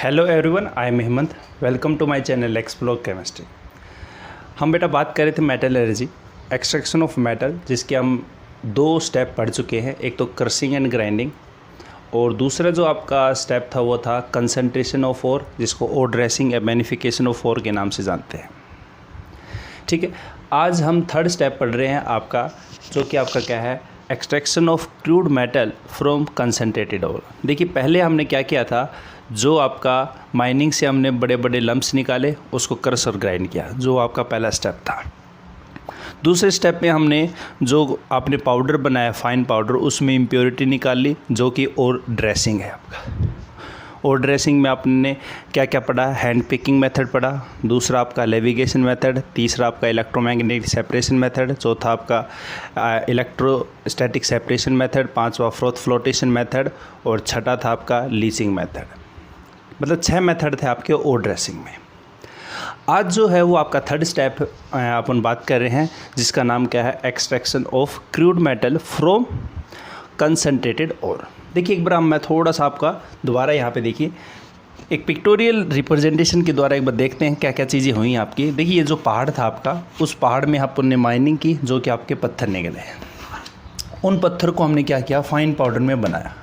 Hello everyone, I am Hemant. Welcome to my channel Explore Chemistry. हम बेटा बात कर रहे थे मेटलर्जी, एक्सट्रैक्शन ऑफ मेटल, जिसके हम 2 स्टेप पढ़ चुके हैं। एक तो क्रशिंग एंड ग्राइंडिंग, और दूसरा जो आपका स्टेप था वो था कंसंट्रेशन ऑफ ओर, जिसको ओर ड्रेसिंग या बेनिफिकेशन ऑफ ओर के नाम से जानते हैं। ठीक है, आज हम 3rd स्टेप पढ़ रहे हैं आपका, जो कि आपका क्या है, extraction of crude metal from concentrated ore. देखिए, पहले हमने क्या किया था, जो आपका माइनिंग से हमने बड़े बड़े लम्प्स निकाले, उसको क्रश और ग्राइंड किया, जो आपका पहला स्टेप था। दूसरे स्टेप में हमने जो आपने पाउडर बनाया, फाइन पाउडर, उसमें इम्प्योरिटी निकाल ली, जो कि और ड्रेसिंग है आपका। और ड्रेसिंग में आपने क्या क्या पढ़ा, हैंड पिकिंग मेथड पढ़ा, दूसरा आपका लेविगेशन मेथड, तीसरा आपका इलेक्ट्रोमैग्नेटिक सेपरेशन मेथड, चौथा आपका इलेक्ट्रोस्टैटिक सेपरेशन मेथड, पांचवा फ्रोथ फ्लोटेशन मेथड, और छठा था आपका लीचिंग मेथड। मतलब 6 मेथड थे आपके और ड्रेसिंग में। आज जो है वो आपका 3rd स्टेप अपन बात कर रहे हैं, जिसका नाम क्या है, extraction of crude metal from concentrated ore. देखिए, एक बार मैं थोड़ा सा आपका दोबारा यहाँ पे देखिए, एक पिक्टोरियल रिप्रेजेंटेशन के द्वारा एक बार देखते हैं क्या क्या चीज़ें हुई आपकी। देखिए, ये जो पहाड़ था आपका, उस पहाड़ में अपन ने माइनिंग की, जो कि आपके पत्थर निकले हैं। उन पत्थर को हमने क्या किया, फाइन पाउडर में बनाया।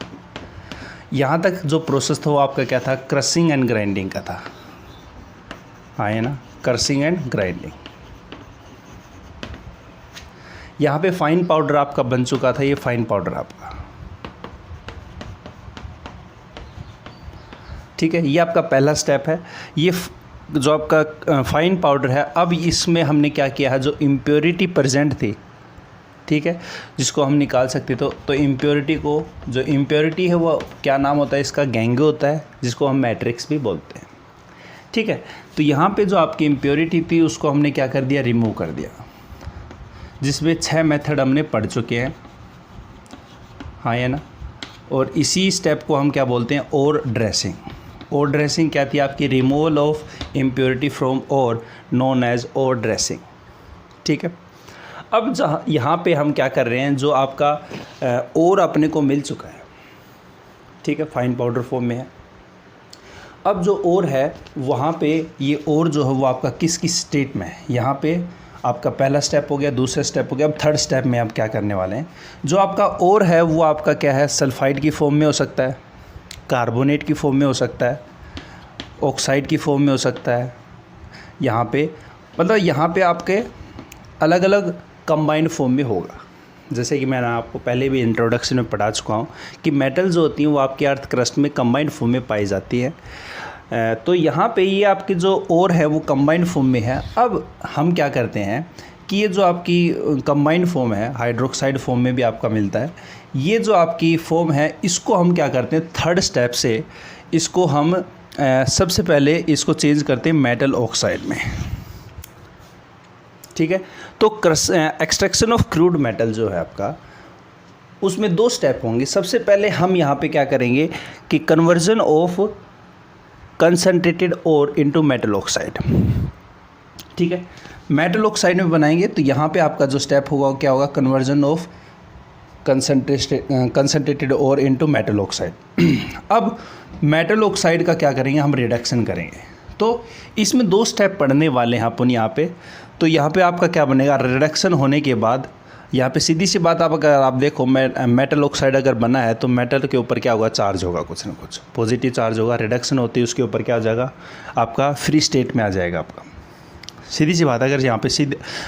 यहाँ तक जो प्रोसेस था वो आपका क्या था, क्रशिंग एंड ग्राइंडिंग का था। आए ना, क्रशिंग एंड ग्राइंडिंग। यहाँ पे फाइन पाउडर आपका बन चुका था, ये फाइन पाउडर आपका, ठीक है। ये आपका पहला स्टेप है। ये जो आपका फाइन पाउडर है, अब इसमें हमने क्या किया है, जो इम्प्योरिटी प्रेजेंट थी, ठीक है, जिसको हम निकाल सकते तो इम्प्योरिटी को, जो इम्प्योरिटी है वो क्या नाम होता है इसका, गैंगे होता है, जिसको हम मैट्रिक्स भी बोलते हैं, ठीक है। तो यहाँ पे जो आपकी इम्प्योरिटी थी, उसको हमने क्या कर दिया, रिमूव कर दिया, जिसमें 6 मेथड हमने पढ़ चुके हैं, हाँ या ना। और इसी स्टेप को हम क्या बोलते हैं, ओर ड्रेसिंग। ओर ड्रेसिंग क्या थी आपकी, removal of impurity from ore, known as ore dressing, ठीक है। अब जहाँ यहाँ पे हम क्या कर रहे हैं, जो आपका ओर अपने को मिल चुका है, ठीक है, फाइन पाउडर फॉर्म में है। अब जो ओर है वहाँ पे, ये ओर जो है वो आपका किस किस स्टेट में है, यहाँ पे आपका पहला स्टेप हो गया, दूसरा स्टेप हो गया। अब 3rd स्टेप में आप क्या करने वाले हैं, जो आपका ओर है वो आपका क्या है, सल्फाइड की फॉर्म में हो सकता है, कार्बोनेट की फॉर्म में हो सकता है, ऑक्साइड की फॉर्म में हो सकता है। यहाँ पे मतलब यहाँ पे आपके अलग अलग कंबाइंड फॉर्म में होगा। जैसे कि मैंने आपको पहले भी इंट्रोडक्शन में पढ़ा चुका हूँ कि मेटल जो होती हैं वो आपके अर्थ क्रस्ट में कंबाइंड फॉर्म में पाई जाती है। तो यहाँ पे ये आपकी जो ओर है वो कंबाइंड फॉर्म में है। अब हम क्या करते हैं कि ये जो आपकी कंबाइंड फॉर्म है, हाइड्रोक्साइड फॉर्म में भी आपका मिलता है, ये जो आपकी फॉर्म है, इसको हम क्या करते हैं, 3rd स्टेप से इसको हम सबसे पहले इसको चेंज करते हैं मेटल ऑक्साइड में, ठीक है। तो एक्सट्रैक्शन ऑफ क्रूड मेटल जो है आपका, उसमें 2 स्टेप होंगे। सबसे पहले हम यहाँ पे क्या करेंगे कि conversion of concentrated ore into metal oxide, ठीक है। मेटल ऑक्साइड में बनाएंगे तो यहाँ पे आपका जो स्टेप होगा क्या होगा, conversion of concentrated ore into metal oxide. अब मेटल ऑक्साइड का क्या करेंगे, हम रिडक्शन करेंगे। तो इसमें 2 स्टेप पढ़ने वाले हैं अपन यहाँ पे। तो यहाँ पे आपका क्या बनेगा, रिडक्शन होने के बाद यहाँ पे सीधी सी बात, आप अगर आप देखो, मेटल ऑक्साइड अगर बना है तो मेटल के ऊपर क्या होगा, चार्ज होगा, कुछ ना कुछ पॉजिटिव चार्ज होगा। रिडक्शन होती है, उसके ऊपर क्या हो जाएगा, आपका फ्री स्टेट में आ जाएगा आपका। सीधी सी बात, अगर यहाँ पे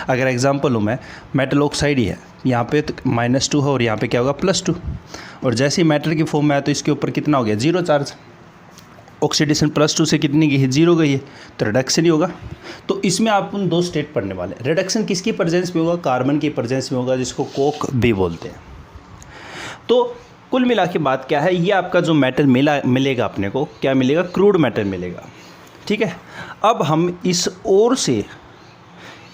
अगर एग्जांपल लूँ मैं, मेटल ऑक्साइड ही है, यहाँ पे तो -2 है और यहाँ पे क्या होगा, +2। और जैसे ही मेटल की फॉर्म में आया तो इसके ऊपर कितना हो गया, 0 चार्ज। ऑक्सीडेशन +2 से कितनी गई है, 0 गई है, तो रिडक्शन ही होगा। तो इसमें आप उन 2 स्टेट पढ़ने वाले। रिडक्शन किसकी प्रेजेंस में होगा, कार्बन की प्रेजेंस में होगा, जिसको कोक भी बोलते हैं। तो कुल मिला के बात क्या है, ये आपका जो मेटल मिलेगा अपने को, क्या मिलेगा, क्रूड मेटल मिलेगा, ठीक है। अब हम इस ओर से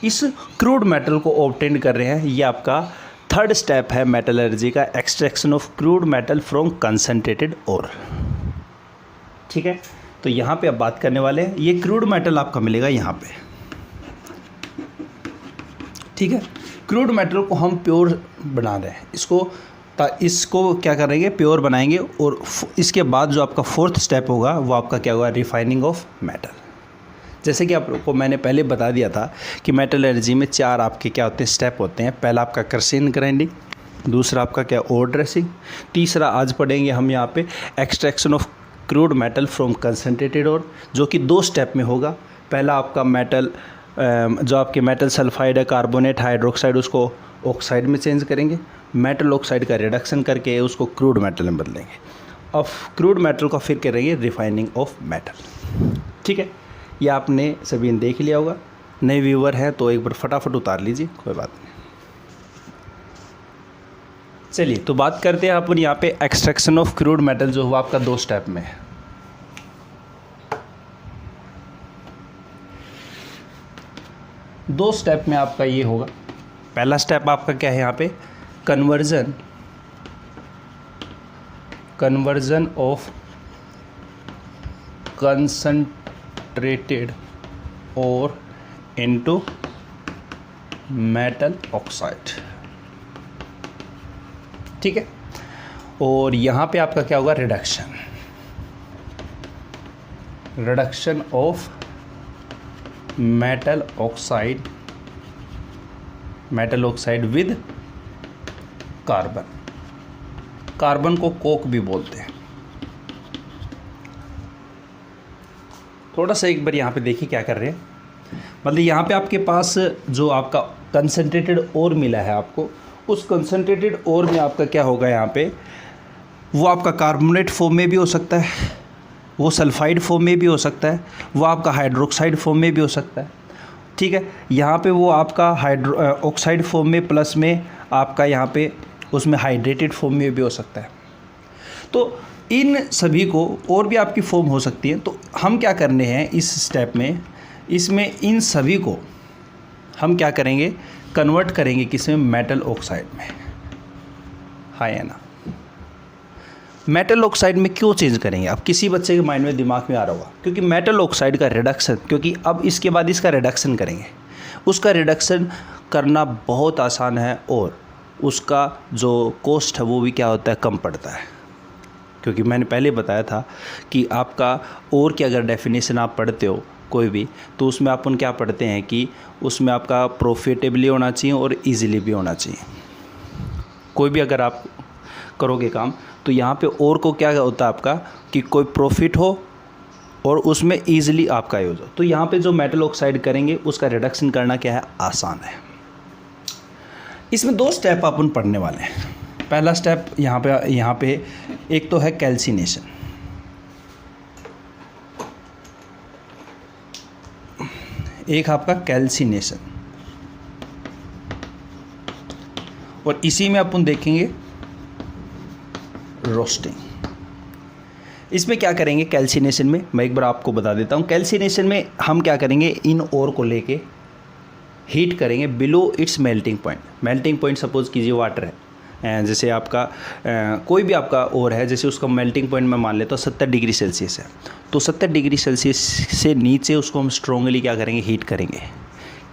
इस क्रूड मेटल को ऑब्टेन कर रहे हैं। ये आपका 3rd स्टेप है मेटलर्जी का, extraction of crude metal from concentrated ore, ठीक है। तो यहाँ पे अब बात करने वाले हैं, ये क्रूड मेटल आपका मिलेगा यहाँ पे, ठीक है। क्रूड मेटल को हम प्योर बना रहे हैं इसको, इसको क्या करेंगे, प्योर बनाएंगे। और इसके बाद जो आपका फोर्थ स्टेप होगा वो आपका क्या होगा, रिफाइनिंग ऑफ मेटल। जैसे कि आपको मैंने पहले बता दिया था कि मेटलर्जी में 4 आपके क्या होते हैं, स्टेप होते हैं। पहला आपका क्रशिंग एंड ग्राइंडिंग, दूसरा आपका क्या ओर ड्रेसिंग, तीसरा आज पढ़ेंगे हम यहाँ पे extraction of crude metal from concentrated ore, जो कि 2 स्टेप में होगा। पहला आपका मेटल जो आपके मेटल सल्फाइड है, कार्बोनेट, हाइड्रोक्साइड, उसको ऑक्साइड में चेंज करेंगे। मेटल ऑक्साइड का रिडक्शन करके उसको क्रूड मेटल में बदलेंगे। अब क्रूड मेटल का फिर करेंगे रिफाइनिंग ऑफ मेटल। ठीक है, ये आपने सभी ने देख लिया होगा। नए व्यूवर हैं तो एक बार फटाफट उतार लीजिए, कोई बात नहीं। चलिए तो बात करते हैं अपन यहाँ पे एक्सट्रैक्शन ऑफ क्रूड मेटल, जो हुआ आपका 2 स्टेप में है। दो स्टेप में आपका ये होगा। पहला स्टेप आपका क्या है यहाँ पे, कन्वर्जन ऑफ कंसंट्रेटेड और इनटू मेटल ऑक्साइड। ठीक है, और यहाँ पे आपका क्या होगा, reduction of metal oxide with carbon को कोक भी बोलते हैं। थोड़ा सा एक बार यहाँ पे देखिए क्या कर रहे हैं। मतलब यहाँ पे आपके पास जो आपका कंसंट्रेटेड ओर मिला है आपको, उस कंसंट्रेटेड ओर में आपका क्या होगा, यहाँ पे वो आपका कार्बोनेट फॉर्म में भी हो सकता है, वो सल्फाइड फॉर्म में भी हो सकता है, वो आपका हाइड्रोक्साइड फॉर्म में भी हो सकता है। ठीक है, यहाँ पे वो आपका ऑक्साइड फॉर्म में प्लस में आपका यहाँ पे उसमें हाइड्रेटेड फॉर्म में भी हो सकता है। तो इन सभी को और भी आपकी फॉर्म हो सकती है। तो हम क्या करने हैं इस स्टेप में, इसमें इन सभी को हम क्या करेंगे, कन्वर्ट करेंगे किसमें, मेटल ऑक्साइड में। हाँ या ना, मेटल ऑक्साइड में क्यों चेंज करेंगे? अब किसी बच्चे के माइंड में दिमाग में आ रहा होगा, क्योंकि मेटल ऑक्साइड का रिडक्शन, क्योंकि अब इसके बाद इसका रिडक्शन करेंगे, उसका रिडक्शन करना बहुत आसान है और उसका जो कॉस्ट है वो भी क्या होता है, कम पड़ता है। क्योंकि मैंने पहले बताया था कि आपका और की अगर डेफिनेशन आप पढ़ते हो कोई भी, तो उसमें अपन क्या पढ़ते हैं कि उसमें आपका प्रॉफिटेबली होना चाहिए और इजीली भी होना चाहिए। कोई भी अगर आप करोगे काम, तो यहाँ पे और को क्या होता है आपका, कि कोई प्रॉफिट हो और उसमें ईजिली आपका यूज़ हो। तो यहाँ पे जो मेटल ऑक्साइड करेंगे उसका रिडक्शन करना क्या है, आसान है। इसमें 2 स्टेप अपन पढ़ने वाले हैं। पहला स्टेप यहाँ पे एक तो है कैल्सिनेशन, एक आपका कैल्सिनेशन, और इसी में अपन देखेंगे रोस्टिंग। इसमें क्या करेंगे कैल्सिनेशन में, मैं एक बार आपको बता देता हूँ। कैल्सिनेशन में हम क्या करेंगे, इन ओर को लेके हीट करेंगे below its melting point. Melting point suppose कीजिए वाटर है, जैसे आपका कोई भी आपका ओर है, जैसे उसका मेल्टिंग पॉइंट मैं मान लेता हूँ 70 डिग्री सेल्सियस है, तो 70 डिग्री सेल्सियस से नीचे उसको हम स्ट्रॉन्गली क्या करेंगे, हीट करेंगे।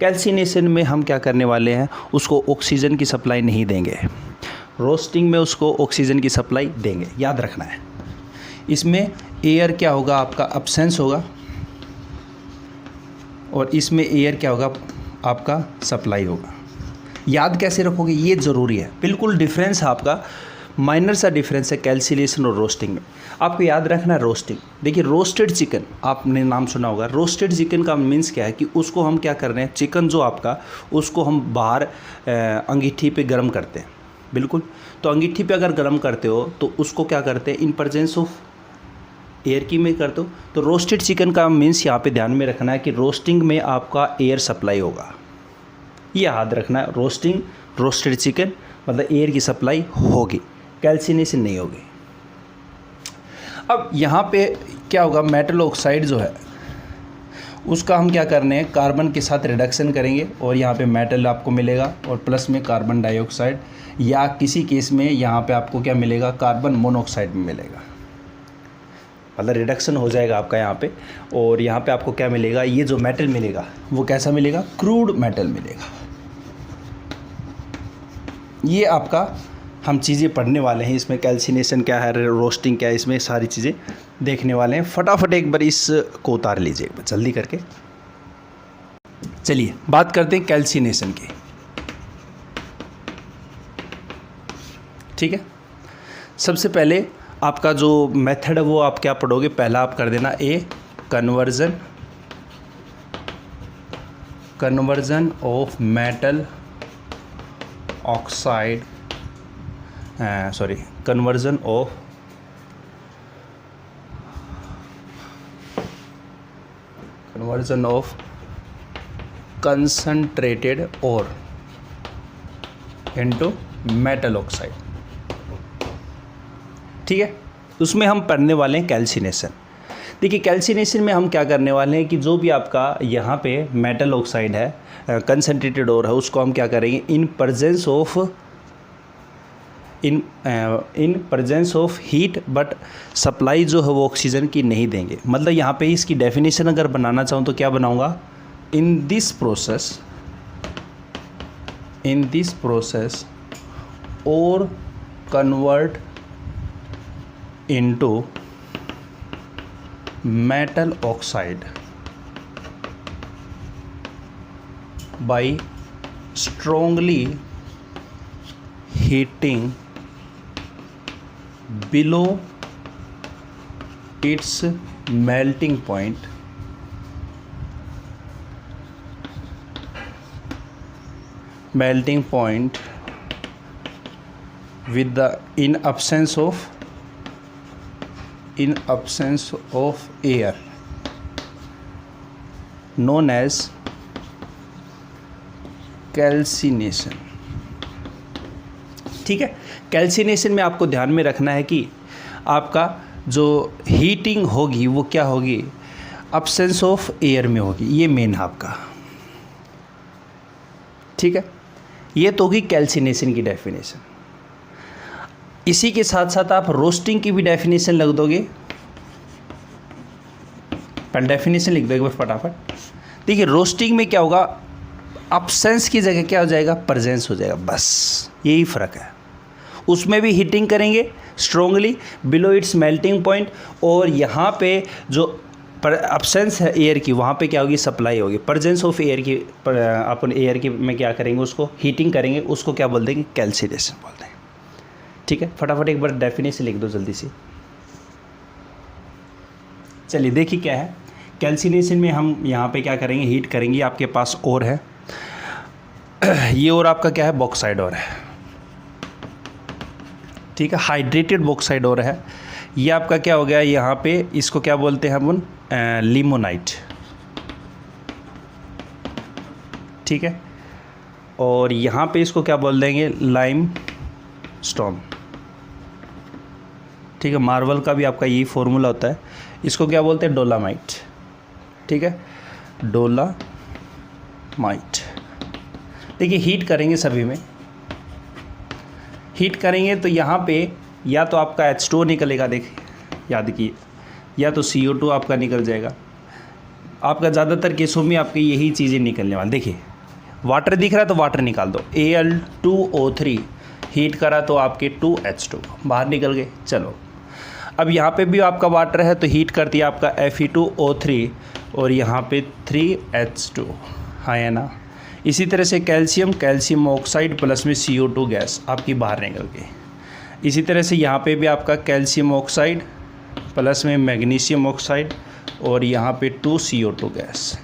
कैल्सिनेशन में हम क्या करने वाले हैं, उसको ऑक्सीजन की सप्लाई नहीं देंगे, रोस्टिंग में उसको ऑक्सीजन की सप्लाई देंगे। याद रखना है, इसमें एयर क्या होगा, आपका अब्सेंस होगा, और इसमें एयर क्या होगा, आपका सप्लाई होगा। याद कैसे रखोगे, ये ज़रूरी है। बिल्कुल डिफरेंस है आपका, माइनर सा डिफरेंस है कैल्सिनेशन और रोस्टिंग में। आपको याद रखना है रोस्टिंग। देखिए रोस्टेड चिकन आपने नाम सुना होगा। रोस्टेड चिकन का मीन्स क्या है कि उसको हम क्या कर रहे हैं, चिकन जो आपका, उसको हम बाहर अंगीठी पे गर्म करते हैं। बिल्कुल, तो अंगीठी पे अगर गर्म करते हो तो उसको क्या करते हैं, इन प्रेजेंस ऑफ एयर की में करते हो। तो रोस्टेड चिकन का मीन्स यहाँ पे ध्यान में रखना है कि रोस्टिंग में आपका एयर सप्लाई होगा, ये याद रखना है। रोस्टेड चिकन मतलब एयर की सप्लाई होगी, कैल्सिनेशन नहीं होगी। अब यहाँ पे क्या होगा, मेटल ऑक्साइड जो है उसका हम क्या करने हैं, कार्बन के साथ रिडक्शन करेंगे और यहाँ पे मेटल आपको मिलेगा और प्लस में कार्बन डाइऑक्साइड, या किसी केस में यहाँ पे आपको क्या मिलेगा, कार्बन मोनोऑक्साइड में मिलेगा। मतलब रिडक्शन हो जाएगा आपका यहाँ पे, और यहाँ पे आपको क्या मिलेगा, ये जो मेटल मिलेगा वो कैसा मिलेगा, क्रूड मेटल मिलेगा। ये आपका हम चीज़ें पढ़ने वाले हैं। इसमें कैल्सिनेशन क्या है, रोस्टिंग क्या है, इसमें सारी चीज़ें देखने वाले हैं। फटाफट एक बार इसको उतार लीजिए जल्दी करके। चलिए बात करते हैं कैल्सिनेशन की। ठीक है, सबसे पहले आपका जो मेथड है वो आप क्या पढ़ोगे, पहला आप कर देना a conversion of metal oxide conversion of concentrated ore into metal oxide. ठीक है, उसमें हम पढ़ने वाले हैं कैल्सिनेशन। देखिए कैल्सिनेशन में हम क्या करने वाले हैं कि जो भी आपका यहाँ पे मेटल ऑक्साइड है, कंसंट्रेटेड ओर है, उसको हम क्या करेंगे in presence of heat, but supply जो है वो ऑक्सीजन की नहीं देंगे। मतलब यहाँ पे इसकी डेफिनेशन अगर बनाना चाहूँ तो क्या बनाऊँगा, इन दिस प्रोसेस और convert into metal oxide by strongly heating below its melting point with the in absence of air known as calcination. ठीक है, कैल्सिनेशन में आपको ध्यान में रखना है कि आपका जो हीटिंग होगी वो क्या होगी, absence ऑफ एयर में होगी, ये मेन है आपका। ठीक है, ये तो होगी कैल्सिनेशन की डेफिनेशन। इसी के साथ साथ आप रोस्टिंग की भी डेफिनेशन लिख दोगे, पर डेफिनेशन लिख दोगे फटाफट। देखिए रोस्टिंग में क्या होगा, अब्सेंस की जगह क्या हो जाएगा, प्रेजेंस हो जाएगा, बस यही फ़र्क है। उसमें भी हीटिंग करेंगे strongly below its melting point, और यहाँ पे जो अब्सेंस है एयर की, वहाँ पे क्या होगी, सप्लाई होगी। प्रेजेंस ऑफ एयर की, अपन एयर की में क्या करेंगे, उसको हीटिंग करेंगे, उसको क्या बोल देंगे, कैल्सिनेशन बोलते हैं। ठीक है, फटाफट एक बार डेफिनेशन लिख दो जल्दी से। चलिए देखिए क्या है कैल्सिनेशन में, हम यहाँ पे क्या करेंगे, हीट करेंगे। आपके पास और है, ये और आपका क्या है, बॉक्साइड और है। ठीक है, हाइड्रेटेड बॉक्साइड और है। ये आपका क्या हो गया, यहाँ पे इसको क्या बोलते हैं अपन, लिमोनाइट। ठीक है, और यहाँ पे इसको क्या बोल देंगे, लाइम स्टोन। ठीक है, मार्बल का भी आपका यही फॉर्मूला होता है, इसको क्या बोलते हैं, डोलामाइट। ठीक है, डोलामाइट। देखिए हीट करेंगे, सभी में हीट करेंगे तो यहाँ पे या तो आपका H2O निकलेगा, देखिए याद कीजिए, या तो CO2 आपका निकल जाएगा। आपका ज़्यादातर केसों में आपकी यही चीज़ें निकलने वाली। देखिए वाटर दिख रहा है तो वाटर निकाल दो, Al2O3 हीट करा तो आपके 2H2 बाहर निकल गए। चलो अब यहाँ पे भी आपका वाटर है तो हीट कर दिया आपका Fe2O3 और यहाँ पे 3H2, हाँ है ना। इसी तरह से कैल्शियम ऑक्साइड प्लस में CO2 गैस आपकी बाहर निकल गई। इसी तरह से यहाँ पे भी आपका कैल्शियम ऑक्साइड प्लस में मैग्नीशियम ऑक्साइड और यहाँ पे 2CO2 गैस,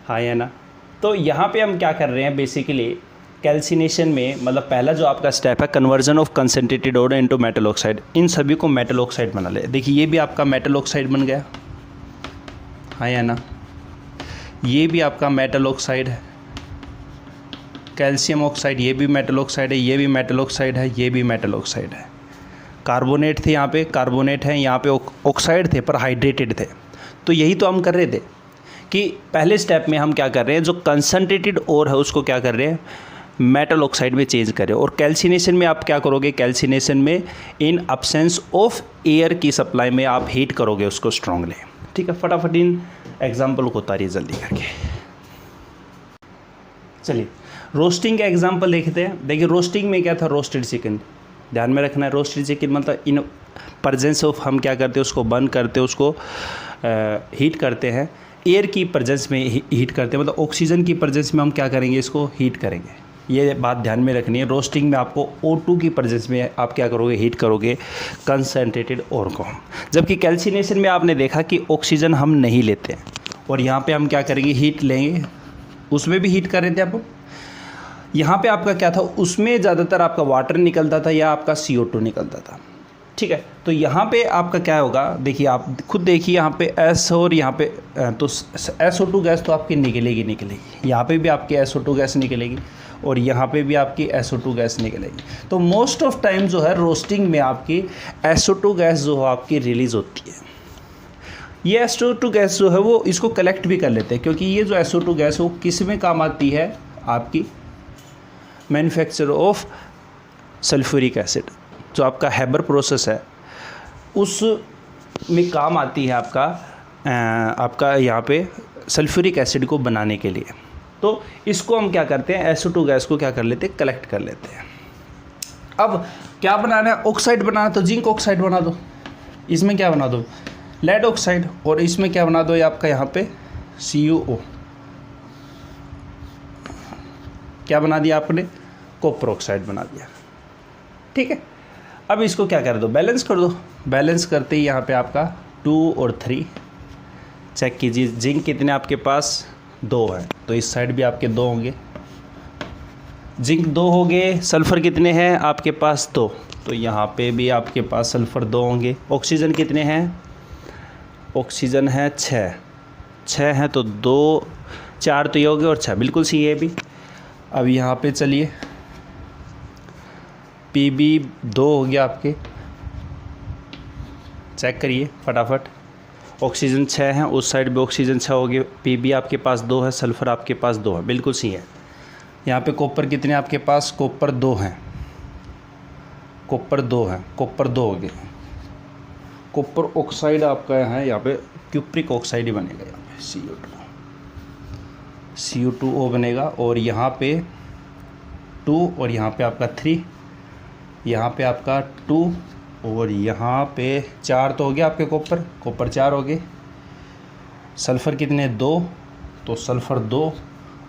हाँ है ना। तो यहाँ पे हम क्या कर रहे हैं बेसिकली कैल्सिनेशन में, मतलब पहला जो आपका स्टेप है conversion of concentrated ore into metal oxide, इन सभी को मेटल ऑक्साइड बना ले। देखिए ये भी आपका मेटल ऑक्साइड बन गया, हाँ या ना। ये भी आपका मेटल ऑक्साइड है, कैल्शियम ऑक्साइड, ये भी मेटल ऑक्साइड है, ये भी मेटल ऑक्साइड है, ये भी मेटल ऑक्साइड है। कार्बोनेट थे, यहाँ पे कार्बोनेट हैं, यहाँ पे ऑक्साइड थे पर हाइड्रेटेड थे। तो यही तो हम कर रहे थे कि पहले स्टेप में हम क्या कर रहे हैं, जो कंसंट्रेटेड ओर है उसको क्या कर रहे हैं, मेटल ऑक्साइड में चेंज करें। और कैल्सिनेशन में आप क्या करोगे, कैल्सिनेशन में इन अब्सेंस ऑफ एयर की सप्लाई में आप हीट करोगे उसको स्ट्रांगली। ठीक है, फटाफट इन एग्जाम्पल को उतारिए जल्दी करके। चलिए रोस्टिंग का एग्जांपल देखते हैं। देखिए रोस्टिंग में क्या था, रोस्टेड चिकन, ध्यान में रखना है। रोस्टेड चिकन मतलब इन प्रेजेंस ऑफ हम क्या करते हैं, उसको बर्न करते हैं, उसको हीट करते हैं, एयर की प्रेजेंस में हीट करते हैं, मतलब ऑक्सीजन की प्रेजेंस में हम क्या करेंगे, इसको हीट करेंगे। ये बात ध्यान में रखनी है। रोस्टिंग में आपको O2 की प्रेजेंस में आप क्या करोगे, हीट करोगे कंसनट्रेटेड और को। जबकि कैल्सिनेशन में आपने देखा कि ऑक्सीजन हम नहीं लेते हैं और यहाँ पे हम क्या करेंगे, हीट लेंगे। उसमें भी हीट कर रहे थे आप, यहाँ पे आपका क्या था, उसमें ज़्यादातर आपका वाटर निकलता था या आपका CO2 निकलता था। ठीक है, तो यहाँ पे आपका क्या होगा, देखिए आप खुद देखिए, यहाँ पे S और यहाँ पे तो SO2 गैस तो आपकी निकलेगी, यहाँ पे भी आपकी SO2 गैस निकलेगी और यहाँ पे भी आपकी SO2 गैस निकलेगी। तो मोस्ट ऑफ टाइम जो है रोस्टिंग में आपकी SO2 गैस जो है आपकी रिलीज़ होती है। ये SO2 गैस जो है वो इसको कलेक्ट भी कर लेते हैं, क्योंकि ये जो SO2 गैस है वो किस में काम आती है, आपकी मैन्युफैक्चर ऑफ सल्फ्यूरिक एसिड, जो आपका हैबर प्रोसेस है उस में काम आती है आपका यहाँ पे सल्फ्यूरिक एसिड को बनाने के लिए। तो इसको हम क्या करते हैं, SO2 गैस को क्या कर लेते हैं, कलेक्ट कर लेते हैं। अब क्या बनाना है, ऑक्साइड बनाना, तो जिंक ऑक्साइड बना दो, इसमें क्या बना दो, लेड ऑक्साइड, और इसमें क्या बना दो, ये आपका यहाँ पे CuO, क्या बना दिया आपने, कॉपर ऑक्साइड बना दिया। ठीक है, अब इसको क्या कर दो, बैलेंस कर दो। बैलेंस करते ही यहाँ पे आपका 2 और 3 चेक कीजिए, जिंक कितने आपके पास, 2 है, तो इस साइड भी आपके 2 होंगे, जिंक 2 हो गए। सल्फ़र कितने हैं आपके पास, 2, तो यहाँ पे भी आपके पास सल्फ़र 2 होंगे। ऑक्सीजन कितने हैं, ऑक्सीजन है 6 हैं, तो 2 4 तो ये हो गए और 6 बिल्कुल सही है भी। अब यहाँ पे चलिए Pb 2 हो गया आपके, चेक करिए फटाफट। ऑक्सीजन 6 है, उस साइड भी ऑक्सीजन 6 हो गए, Pb आपके पास 2 है, सल्फ़र आपके पास 2 है, बिल्कुल सही है। यहाँ पे कॉपर कितने आपके पास, कॉपर 2 हैं, कॉपर 2 है, कॉपर 2 हो गए। कॉपर ऑक्साइड आपका यहाँ पे क्यूप्रिक ऑक्साइड ही बनेगा, यहाँ पे CO2O बनेगा, और यहाँ पे 2 और यहाँ पे आपका 3, यहाँ पे आपका 2 और यहाँ पे 4 तो हो गया आपके कॉपर 4 हो गए। सल्फ़र कितने, 2, तो सल्फ़र 2।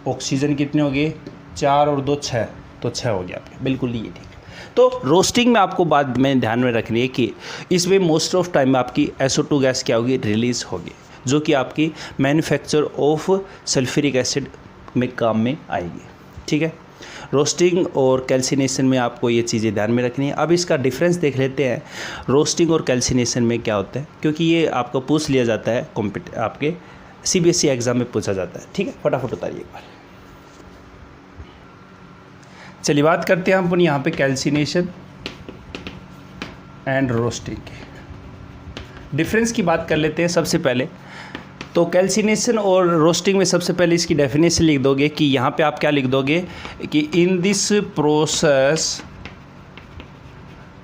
ऑक्सीजन कितने हो गए, 4 और 2 6, तो 6 हो गया आपके, बिल्कुल ये ठीक है। तो रोस्टिंग में आपको बात में ध्यान में रखनी है कि इसमें मोस्ट ऑफ टाइम आपकी SO2 गैस क्या होगी, रिलीज़ होगी, जो कि आपकी मैन्युफैक्चर ऑफ सल्फ्यूरिक एसिड में काम में आएगी। ठीक है, रोस्टिंग और कैल्सिनेशन में आपको ये चीज़ें ध्यान में रखनी है। अब इसका डिफरेंस देख लेते हैं, रोस्टिंग और कैल्सिनेशन में क्या होता है, क्योंकि ये आपको पूछ लिया जाता है आपके CBSE एग्ज़ाम में पूछा जाता है। ठीक है, फटाफट उतारिए एक बार। चलिए बात करते हैं अपन यहाँ पे कैल्सिनेशन एंड रोस्टिंग के डिफरेंस की बात कर लेते हैं। सबसे पहले तो कैल्सिनेशन और रोस्टिंग में सबसे पहले इसकी डेफिनेशन लिख दोगे कि यहाँ पे आप क्या लिख दोगे कि इन दिस प्रोसेस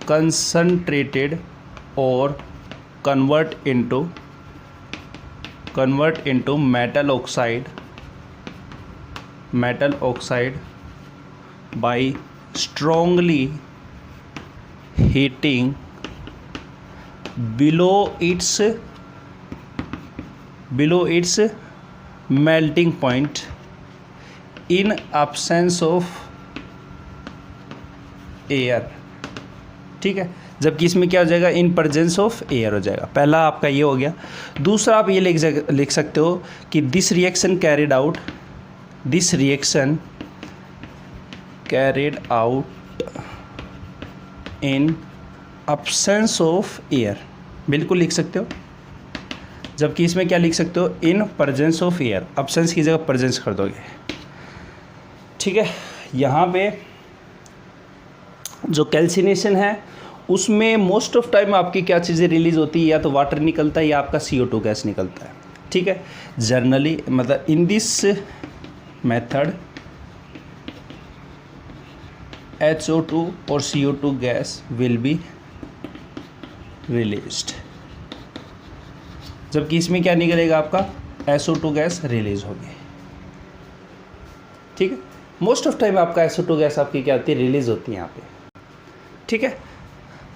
कंसंट्रेटेड और convert into metal oxide by strongly heating below its melting point in absence of air। ठीक है, जबकि इसमें क्या हो जाएगा, इन प्रेजेंस ऑफ एयर हो जाएगा। पहला आपका ये हो गया। दूसरा आप ये लिख सकते हो कि this reaction carried out in absence of air, बिल्कुल लिख सकते हो। जबकि इसमें क्या लिख सकते हो, in presence of air, absence की जगह प्रेजेंस कर दोगे। ठीक है, यहाँ पे जो कैल्सिनेशन है उसमें मोस्ट ऑफ टाइम आपकी क्या चीज़ें रिलीज़ होती है, या तो वाटर निकलता है या आपका CO2 गैस निकलता है। ठीक है, जनरली मतलब इन दिस मेथड HO2 और CO2 gas will be released, जबकि इसमें क्या निकलेगा, आपका SO2 गैस रिलीज होगी। ठीक है, मोस्ट ऑफ टाइम आपका SO2 गैस आपकी क्या होती है, रिलीज होती है यहाँ पे, ठीक है।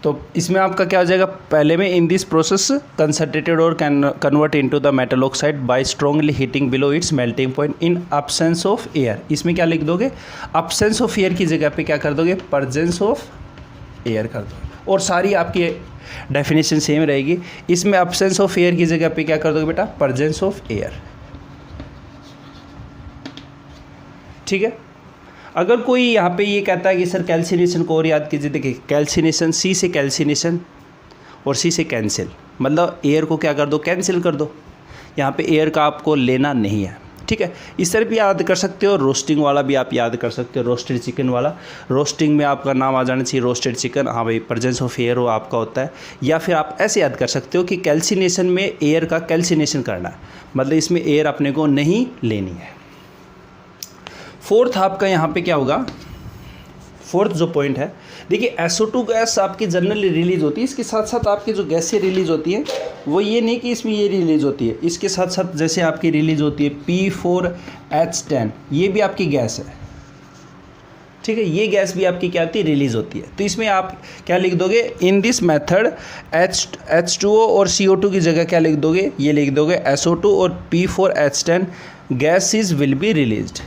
तो इसमें आपका क्या हो जाएगा, पहले में in this process concentrated ore can convert into the metal oxide by strongly heating below its melting point in absence of air. इसमें क्या लिख दोगे, अब्सेंस ऑफ एयर की जगह पे क्या कर दोगे, प्रेजेंस ऑफ एयर कर दोगे, और सारी आपकी डेफिनेशन सेम रहेगी। इसमें अब्सेंस ऑफ एयर की जगह पे क्या कर दोगे बेटा, प्रेजेंस ऑफ एयर, ठीक है। अगर कोई यहाँ पे ये कहता है कि सर कैल्सिनेशन को और याद कीजिए, देखिए कैल्सिनेशन, सी से कैल्सिनेशन और सी से कैंसिल, मतलब एयर को क्या कर दो, कैंसिल कर दो। यहाँ पे एयर का आपको लेना नहीं है, ठीक है। इस तरह भी याद कर सकते हो, रोस्टिंग वाला भी आप याद कर सकते हो, रोस्टेड चिकन वाला, रोस्टिंग में आपका नाम आ जाना चाहिए रोस्टेड चिकन, हाँ भाई प्रेजेंस ऑफ एयर वो आपका होता है। या फिर आप ऐसे याद कर सकते हो कि कैल्सिनेशन में एयर का कैल्सिनेशन करना है, मतलब इसमें एयर अपने को नहीं लेनी है। फोर्थ आपका यहाँ पे क्या होगा, फोर्थ जो पॉइंट है, देखिए SO2 गैस आपकी जनरली रिलीज होती है, इसके साथ साथ आपकी जो गैसें रिलीज होती हैं वो ये नहीं कि इसमें ये रिलीज होती है, इसके साथ साथ जैसे आपकी रिलीज होती है P4H10, ये भी आपकी गैस है, ठीक है। ये गैस भी आपकी क्या होती है, रिलीज होती है। तो इसमें आप क्या लिख दोगे, इन दिस मेथड H2O और CO2 की जगह क्या लिख दोगे, ये लिख दोगे SO2 और P4H10 gases will be released,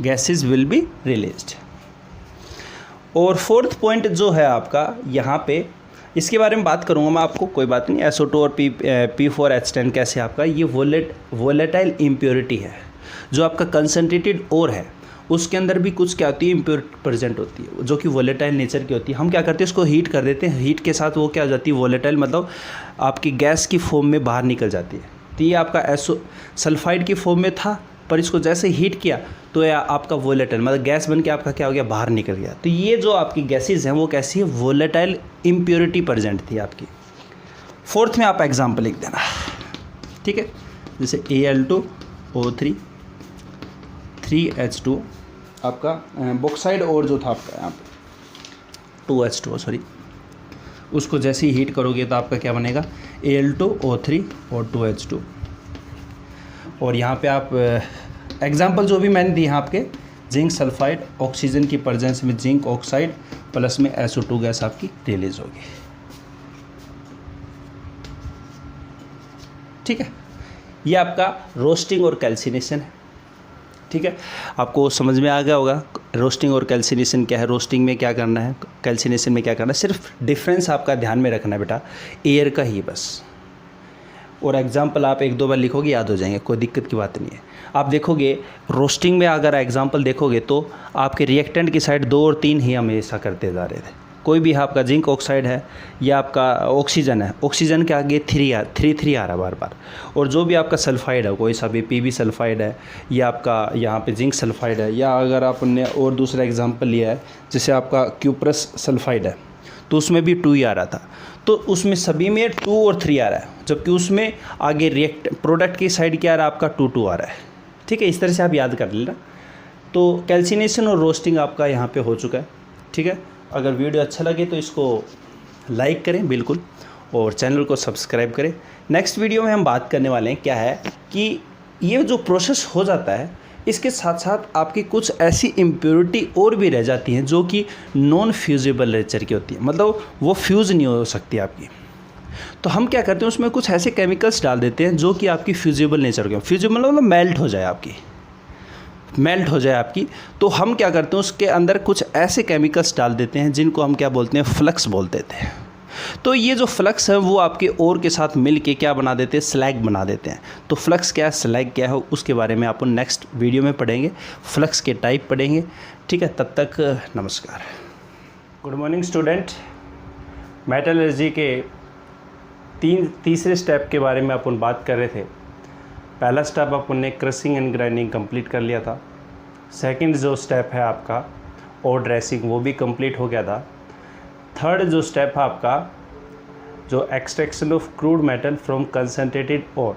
gases will be released. और फोर्थ पॉइंट जो है आपका यहाँ पे, इसके बारे में बात करूँगा मैं आपको, कोई बात नहीं। SO2 और P4H10 कैसे आपका ये वोलेटाइल इम्प्योरिटी है, जो आपका कंसनट्रेटेड और है उसके अंदर भी कुछ क्या होती है, इम्प्योरिटी प्रेजेंट होती है, जो कि वोलेटाइल नेचर की होती है। हम क्या करते हैं, उसको हीट कर देते हैं, हीट के साथ वो क्या हो जाती है, वोलेटाइल, मतलब आपकी गैस की फॉर्म में बाहर निकल जाती है। तो ये आपका सल्फाइड की फॉर्म में था, पर इसको जैसे हीट किया तो यह आपका वोलेटाइल, मतलब गैस बन के आपका क्या हो गया, बाहर निकल गया। तो ये जो आपकी गैसेज हैं वो कैसी है, वोलेटाइल इम्प्योरिटी प्रेजेंट थी आपकी। फोर्थ में आप एग्जांपल लिख देना, ठीक है। जैसे Al2O3 3H2 आपका बॉक्साइड और जो था आपका यहाँ पे 2H2O सॉरी, उसको जैसे ही हीट करोगे तो आपका क्या बनेगा, Al2O3 और 2H2। और यहाँ पे आप एग्जांपल जो भी मैंने दी यहाँ आपके, जिंक सल्फाइड, ऑक्सीजन की प्रेजेंस में जिंक ऑक्साइड प्लस में SO2 गैस आपकी रिलीज होगी, ठीक है। ये आपका रोस्टिंग और कैल्सिनेशन है, ठीक है। आपको समझ में आ गया होगा रोस्टिंग और कैल्सिनेशन क्या है, रोस्टिंग में क्या करना है, कैल्सिनेशन में क्या करना है। सिर्फ डिफरेंस आपका ध्यान में रखना है बेटा, एयर का ही बस। और एग्जाम्पल आप एक दो बार लिखोगे याद हो जाएंगे, कोई दिक्कत की बात नहीं है। आप देखोगे रोस्टिंग में अगर एग्जाम्पल देखोगे तो आपके रिएक्टेंट की साइड 2 और 3 ही हमेशा करते जा रहे थे। कोई भी आपका जिंक ऑक्साइड है या आपका ऑक्सीजन है, ऑक्सीजन के आगे 3 आ रहा है बार बार। और जो भी आपका सल्फाइड है, कोई सा भी PB सल्फाइड है या आपका यहाँ पे जिंक सल्फाइड है, या अगर आपने और दूसरा एग्जाम्पल लिया है जैसे आपका क्यूप्रस सल्फाइड है, तो उसमें भी 2 ही आ रहा था। तो उसमें सभी में 2 और 3 आ रहा है, जबकि उसमें आगे प्रोडक्ट की साइड क्या आ रहा है, आपका 2 आ रहा है, ठीक है। इस तरह से आप याद कर लेना। तो कैल्सिनेशन और रोस्टिंग आपका यहाँ पे हो चुका है, ठीक है। अगर वीडियो अच्छा लगे तो इसको लाइक करें बिल्कुल, और चैनल को सब्सक्राइब करें। नेक्स्ट वीडियो में हम बात करने वाले हैं क्या है कि ये जो प्रोसेस हो जाता है, इसके साथ साथ आपकी कुछ ऐसी इम्प्योरिटी और भी रह जाती हैं जो कि नॉन फ्यूजिबल नेचर की होती है, मतलब वो फ्यूज़ नहीं हो सकती आपकी। तो हम क्या करते हैं, उसमें कुछ ऐसे केमिकल्स डाल देते हैं जो कि आपकी फ्यूजिबल नेचर के, फ्यूजिबल मतलब मेल्ट हो जाए आपकी। तो हम क्या करते हैं, उसके अंदर कुछ ऐसे केमिकल्स डाल देते हैं जिनको हम क्या बोलते हैं, फ्लक्स बोलते थे। तो ये जो फ्लक्स है वो आपके ओर के साथ मिल के क्या बना देते हैं, स्लैग बना देते हैं। तो फ्लक्स क्या है, स्लैग क्या है, उसके बारे में अपन नेक्स्ट वीडियो में पढ़ेंगे, फ्लक्स के टाइप पढ़ेंगे, ठीक है। तब तक नमस्कार। Good morning student. मेटलर्जी के तीसरे स्टेप के बारे में अपन बात कर रहे थे। पहला स्टेप अपन ने क्रशिंग एंड ग्राइंडिंग कंप्लीट कर लिया था। सेकंड जो स्टेप है आपका और ड्रेसिंग, वो भी कंप्लीट हो गया था। थर्ड जो स्टेप है आपका, जो extraction of crude metal from concentrated ore,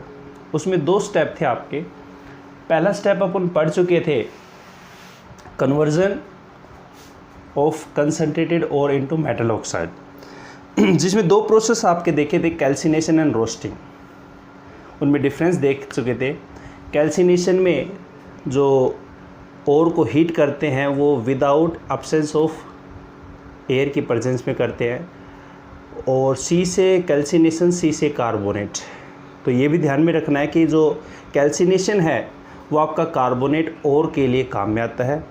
उसमें 2 स्टेप थे आपके। पहला स्टेप अपन पढ़ चुके थे, conversion of concentrated ore into metal oxide, जिसमें 2 प्रोसेस आपके देखे थे, कैल्सिनेशन एंड रोस्टिंग। उनमें डिफरेंस देख चुके थे। कैल्सिनेशन में जो ओर को हीट करते हैं वो विदाउट एब्सेंस ऑफ एयर की प्रेजेंस में करते हैं, और सी से कैल्सिनेशन, सी से कार्बोनेट। तो ये भी ध्यान में रखना है कि जो कैल्सिनेशन है वो आपका कार्बोनेट ओर के लिए काम में आता है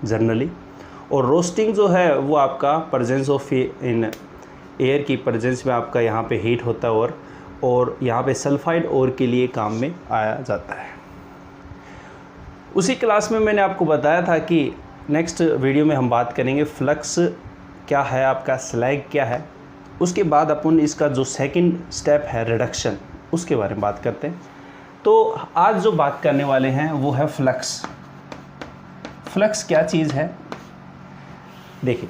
जनरली, और रोस्टिंग जो है वो आपका प्रेजेंस ऑफ इन एयर की प्रेजेंस में आपका यहाँ पे हीट होता है और यहाँ पे सल्फाइड ओर के लिए काम में आया जाता है। उसी क्लास में मैंने आपको बताया था कि नेक्स्ट वीडियो में हम बात करेंगे फ्लक्स क्या है, आपका स्लैग क्या है। उसके बाद अपन इसका जो सेकंड स्टेप है रिडक्शन, उसके बारे में बात करते हैं। तो आज जो बात करने वाले हैं वो है फ्लक्स। फ्लक्स क्या चीज़ है? देखिए,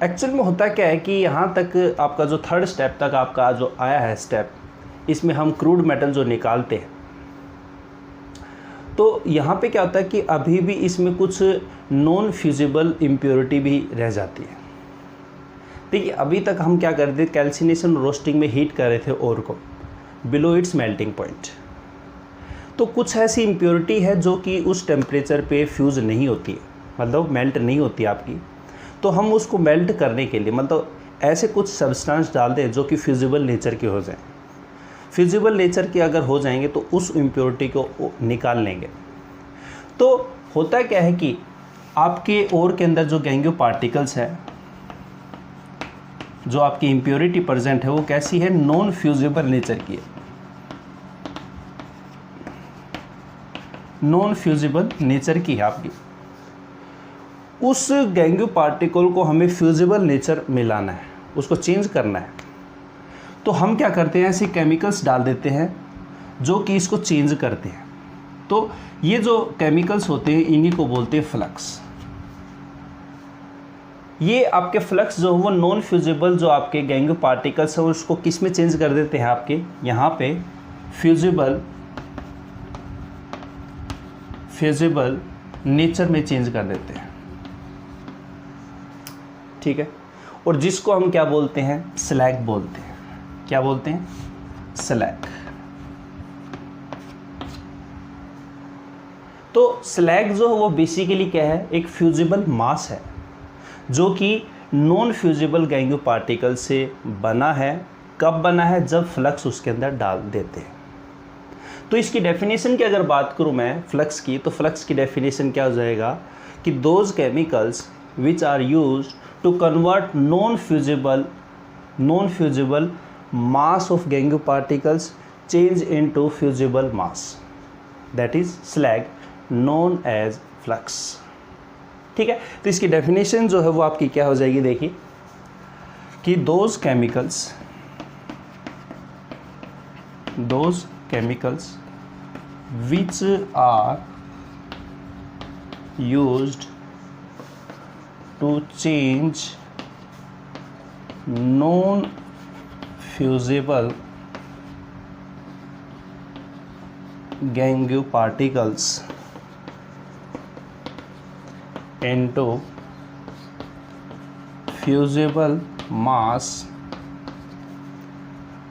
एक्चुअल में होता क्या है कि यहाँ तक आपका जो थर्ड स्टेप तक आपका जो आया है स्टेप, इसमें हम क्रूड मेटल जो निकालते हैं, तो यहाँ पे क्या होता है कि अभी भी इसमें कुछ नॉन फ्यूजिबल इम्प्योरिटी भी रह जाती है। देखिए, अभी तक हम क्या कर रहे थे, कैल्सिनेशन रोस्टिंग में हीट कर रहे थे ओर को बिलो इट्स मेल्टिंग पॉइंट। तो कुछ ऐसी इम्प्योरिटी है जो कि उस टेम्परेचर पे फ्यूज़ नहीं होती है, मतलब मेल्ट नहीं होती आपकी। तो हम उसको मेल्ट करने के लिए मतलब ऐसे कुछ सब्सटेंस डाल दें जो कि फ्यूजिबल नेचर के हो जाएं। फ्यूजिबल नेचर के अगर हो जाएंगे तो उस इम्प्योरिटी को निकाल लेंगे। तो होता क्या है कि आपके ओर के अंदर जो गैंगियो पार्टिकल्स है, जो आपकी इम्प्योरिटी प्रेजेंट है, वो कैसी है, नॉन फ्यूजिबल नेचर की है। नॉन फ्यूजिबल नेचर की है आपकी। उस गैंगियो पार्टिकल को हमें फ्यूजिबल नेचर मिलाना है, उसको चेंज करना है। तो हम क्या करते हैं, ऐसे केमिकल्स डाल देते हैं जो कि इसको चेंज करते हैं। तो ये जो केमिकल्स होते हैं इन्हीं को बोलते हैं फ्लक्स। ये आपके फ्लक्स जो है वो नॉन फ्यूजिबल जो आपके गैंगियो पार्टिकल्स हैं उसको किस में चेंज कर देते हैं, आपके यहाँ पे फ्यूजिबल नेचर में चेंज कर देते हैं, ठीक है। और जिसको हम क्या बोलते हैं, स्लैग बोलते हैं। क्या बोलते हैं? स्लैग। तो स्लैग जो है वो बेसिकली क्या है, एक फ्यूजिबल मास है जो कि नॉन फ्यूजिबल गैंगियो पार्टिकल से बना है। कब बना है? जब फ्लक्स उसके अंदर डाल देते हैं। तो इसकी डेफिनेशन की अगर बात करूं मैं फ्लक्स की, तो फ्लक्स की डेफिनेशन क्या हो जाएगा कि those chemicals which are used to convert non fusible mass of gangio particles change into fusible mass, that is slag, known as flux। ठीक है, तो इसकी डेफिनेशन जो है वो आपकी क्या हो जाएगी, देखिए कि those chemicals which are used to change non fusible gangue particles into fusible mass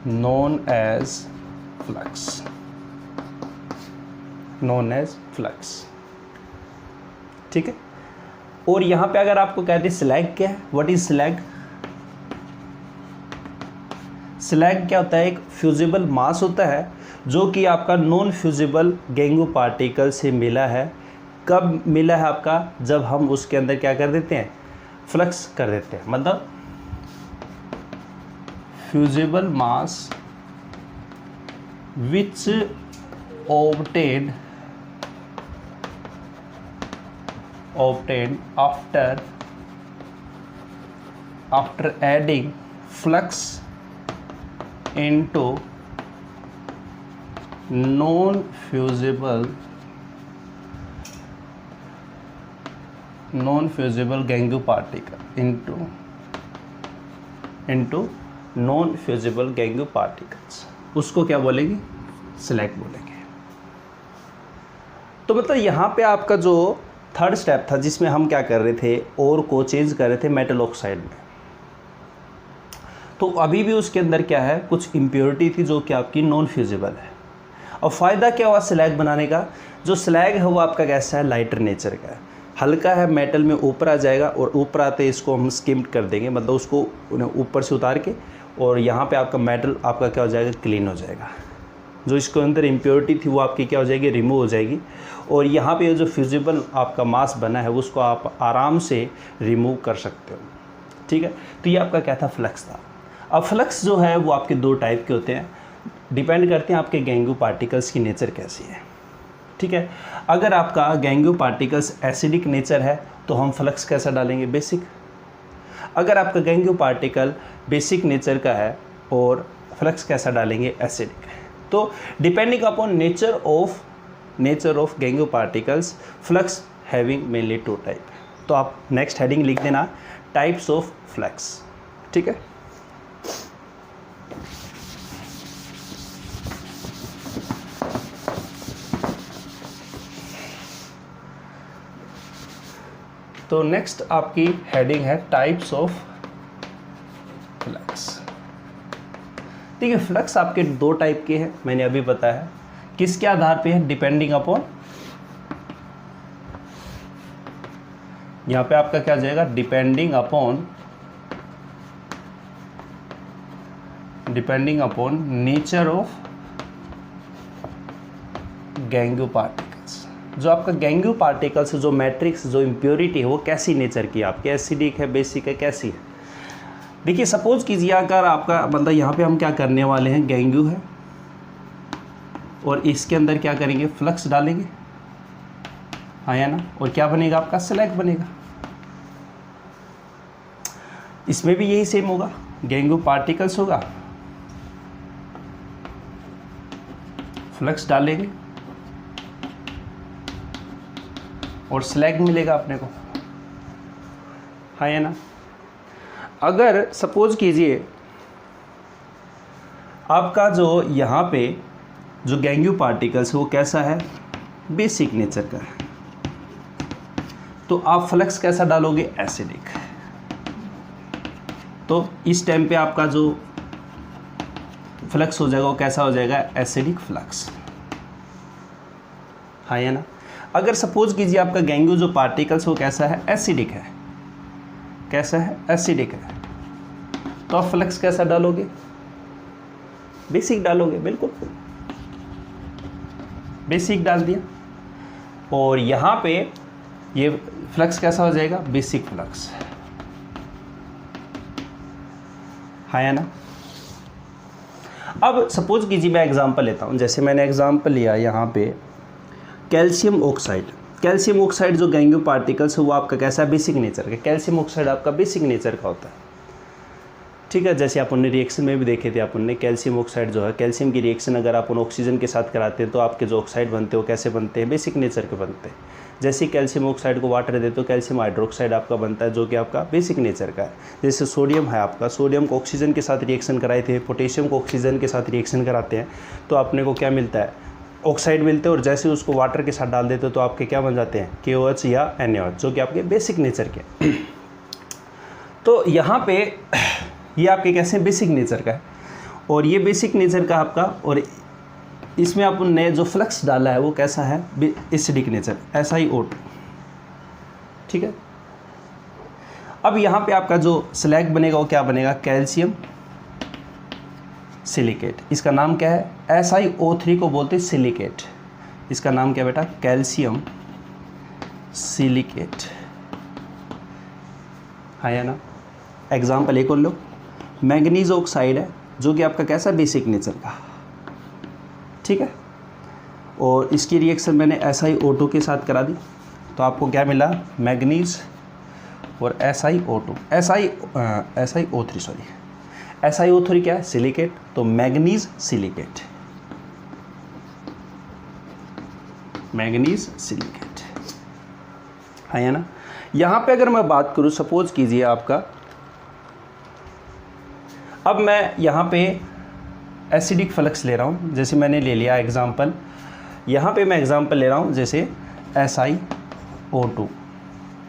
known as flux। ठीक है। और यहाँ पे अगर आपको कहते हैं स्लैग क्या है, व्हाट इज स्लैग? स्लैग क्या होता है, एक फ्यूजिबल मास होता है जो कि आपका नॉन फ्यूजिबल गैंगियो पार्टिकल से मिला है। कब मिला है आपका? जब हम उसके अंदर क्या कर देते हैं, फ्लक्स कर देते हैं। मतलब फ्यूजिबल मास विच obtained after adding flux into non-fusible gangio particle into non-fusible gangio particles, उसको क्या बोलेंगे, स्लैग बोलेंगे। तो मतलब यहाँ पे आपका जो थर्ड स्टेप था जिसमें हम क्या कर रहे थे, ओर को चेंज कर रहे थे मेटल ऑक्साइड में, तो अभी भी उसके अंदर क्या है, कुछ इम्प्योरिटी थी जो कि आपकी नॉन फ्यूजिबल है। और फ़ायदा क्या हुआ स्लैग बनाने का, जो स्लैग है वो आपका कैसा है, लाइटर नेचर का है, हल्का है, मेटल में ऊपर आ जाएगा और ऊपर आते इसको हम स्किम्ड कर देंगे, मतलब उसको ऊपर से उतार के, और यहाँ पे आपका मेटल आपका क्या हो जाएगा, क्लीन हो जाएगा, जो इसके अंदर इम्प्योरिटी थी वो आपकी क्या हो जाएगी, रिमूव हो जाएगी। और यहाँ पे जो फ्यूजिबल आपका मास बना है उसको आप आराम से रिमूव कर सकते हो, ठीक है। तो ये आपका क्या था, फ्लक्स था। अब फ्लक्स जो है वो आपके दो टाइप के होते हैं, डिपेंड करते हैं आपके गैंगू पार्टिकल्स की नेचर कैसी है, ठीक है। अगर आपका गैंगू पार्टिकल्स एसिडिक नेचर है तो हम फ्लक्स कैसा डालेंगे, बेसिक। अगर आपका गैंगू पार्टिकल बेसिक नेचर का है और फ्लक्स कैसा डालेंगे, एसिडिक। तो depending upon nature of gangue particles, flux having mainly two type. तो आप नेक्स्ट हेडिंग लिख देना, टाइप्स ऑफ फ्लक्स, ठीक है। तो नेक्स्ट आपकी हेडिंग है टाइप्स ऑफ फ्लक्स। ठीक है, फ्लक्स आपके दो टाइप के हैं, मैंने अभी बताया। किसके आधार पे है, डिपेंडिंग अपॉन, यहां पे आपका क्या जाएगा, depending upon nature of gangue particles. जो आपका गैंगू पार्टिकल्स, जो मैट्रिक्स, जो इम्प्योरिटी है वो कैसी नेचर की है आपकी, एसिडिक है, बेसिक है, कैसी है। देखिए सपोज कीजिए अगर आपका मतलब यहाँ पे हम क्या करने वाले हैं, गैंगू है और इसके अंदर क्या करेंगे, फ्लक्स डालेंगे, हाँ या ना, और क्या बनेगा आपका, स्लैग बनेगा। इसमें भी यही सेम होगा, गैंगू पार्टिकल्स होगा, फ्लक्स डालेंगे और स्लैग मिलेगा अपने को, हाँ या ना। अगर सपोज कीजिए आपका जो यहाँ पे जो गैंगू पार्टिकल्स वो कैसा है, बेसिक नेचर का है, तो आप फ्लक्स कैसा डालोगे, एसिडिक। तो इस टाइम पे आपका जो फ्लक्स हो जाएगा वो कैसा हो जाएगा, एसिडिक फ्लक्स, हाँ या ना। अगर सपोज कीजिए आपका गैंगू जो पार्टिकल्स वो कैसा है, एसिडिक है, कैसा है, एसिडिक है, तो आप फ्लक्स कैसा डालोगे, बेसिक डालोगे, बिल्कुल बेसिक डाल दिया। और यहाँ पे ये फ्लक्स कैसा हो जाएगा, बेसिक फ्लक्स, हाँ या ना। अब सपोज कीजिए मैं एग्जांपल लेता हूँ, जैसे मैंने एग्जांपल लिया यहाँ पे कैल्शियम ऑक्साइड। कैल्शियम ऑक्साइड जो गैंगू पार्टिकल्स है वो आपका कैसा है, बेसिक नेचर का। कैल्शियम ऑक्साइड आपका बेसिक नेचर का होता है, ठीक है। जैसे अपन ने रिएक्शन में भी देखे थे, अपन ने कैल्शियम ऑक्साइड जो है, कैल्शियम की रिएक्शन अगर अपन ऑक्सीजन के साथ कराते हैं तो आपके जो ऑक्साइड बनते हैं वो कैसे बनते हैं, बेसिक नेचर के बनते हैं। जैसे कैल्शियम ऑक्साइड को वाटर देते हो, कैल्शियम हाइड्रोक्साइड आपका बनता है जो कि आपका बेसिक नेचर का है। जैसे सोडियम है आपका, सोडियम को ऑक्सीजन के साथ रिएक्शन कराए थे, पोटेशियम को ऑक्सीजन के साथ रिएक्शन कराते हैं तो अपने को क्या मिलता है, ऑक्साइड मिलते हैं। और जैसे उसको वाटर के साथ डाल देते हो तो आपके क्या बन जाते हैं, KOH या NaOH, जो कि आपके बेसिक नेचर के। तो यहाँ पे ये आपके कैसे बेसिक नेचर का है, और ये बेसिक नेचर का आपका, और इसमें अपन ने जो फ्लक्स डाला है वो कैसा है, एसिडिक नेचर, SiO2, ठीक है। अब यहाँ पे आपका जो स्लैग बनेगा वो क्या बनेगा, कैल्शियम सिलिकेट। इसका नाम क्या है, SiO3 को बोलते हैं सिलिकेट। इसका नाम क्या बेटा, कैल्शियम सिलिकेट, हाँ या ना। एग्जाम्पल एक और लो, मैग्नीज ऑक्साइड है जो कि आपका कैसा, बेसिक नेचर का, ठीक है। और इसकी रिएक्शन मैंने SiO2 के साथ करा दी तो आपको क्या मिला, मैग्नीज और SiO3 क्या है, सिलिकेट, तो मैग्नीज सिलिकेट, मैग्नीज सिलिकेट, है ना। यहाँ पे अगर मैं बात करूँ, सपोज कीजिए आपका, अब मैं यहाँ पे एसिडिक फ्लक्स ले रहा हूँ, जैसे मैंने ले लिया एग्जांपल, यहाँ पे मैं एग्जांपल ले रहा हूँ जैसे SiO2।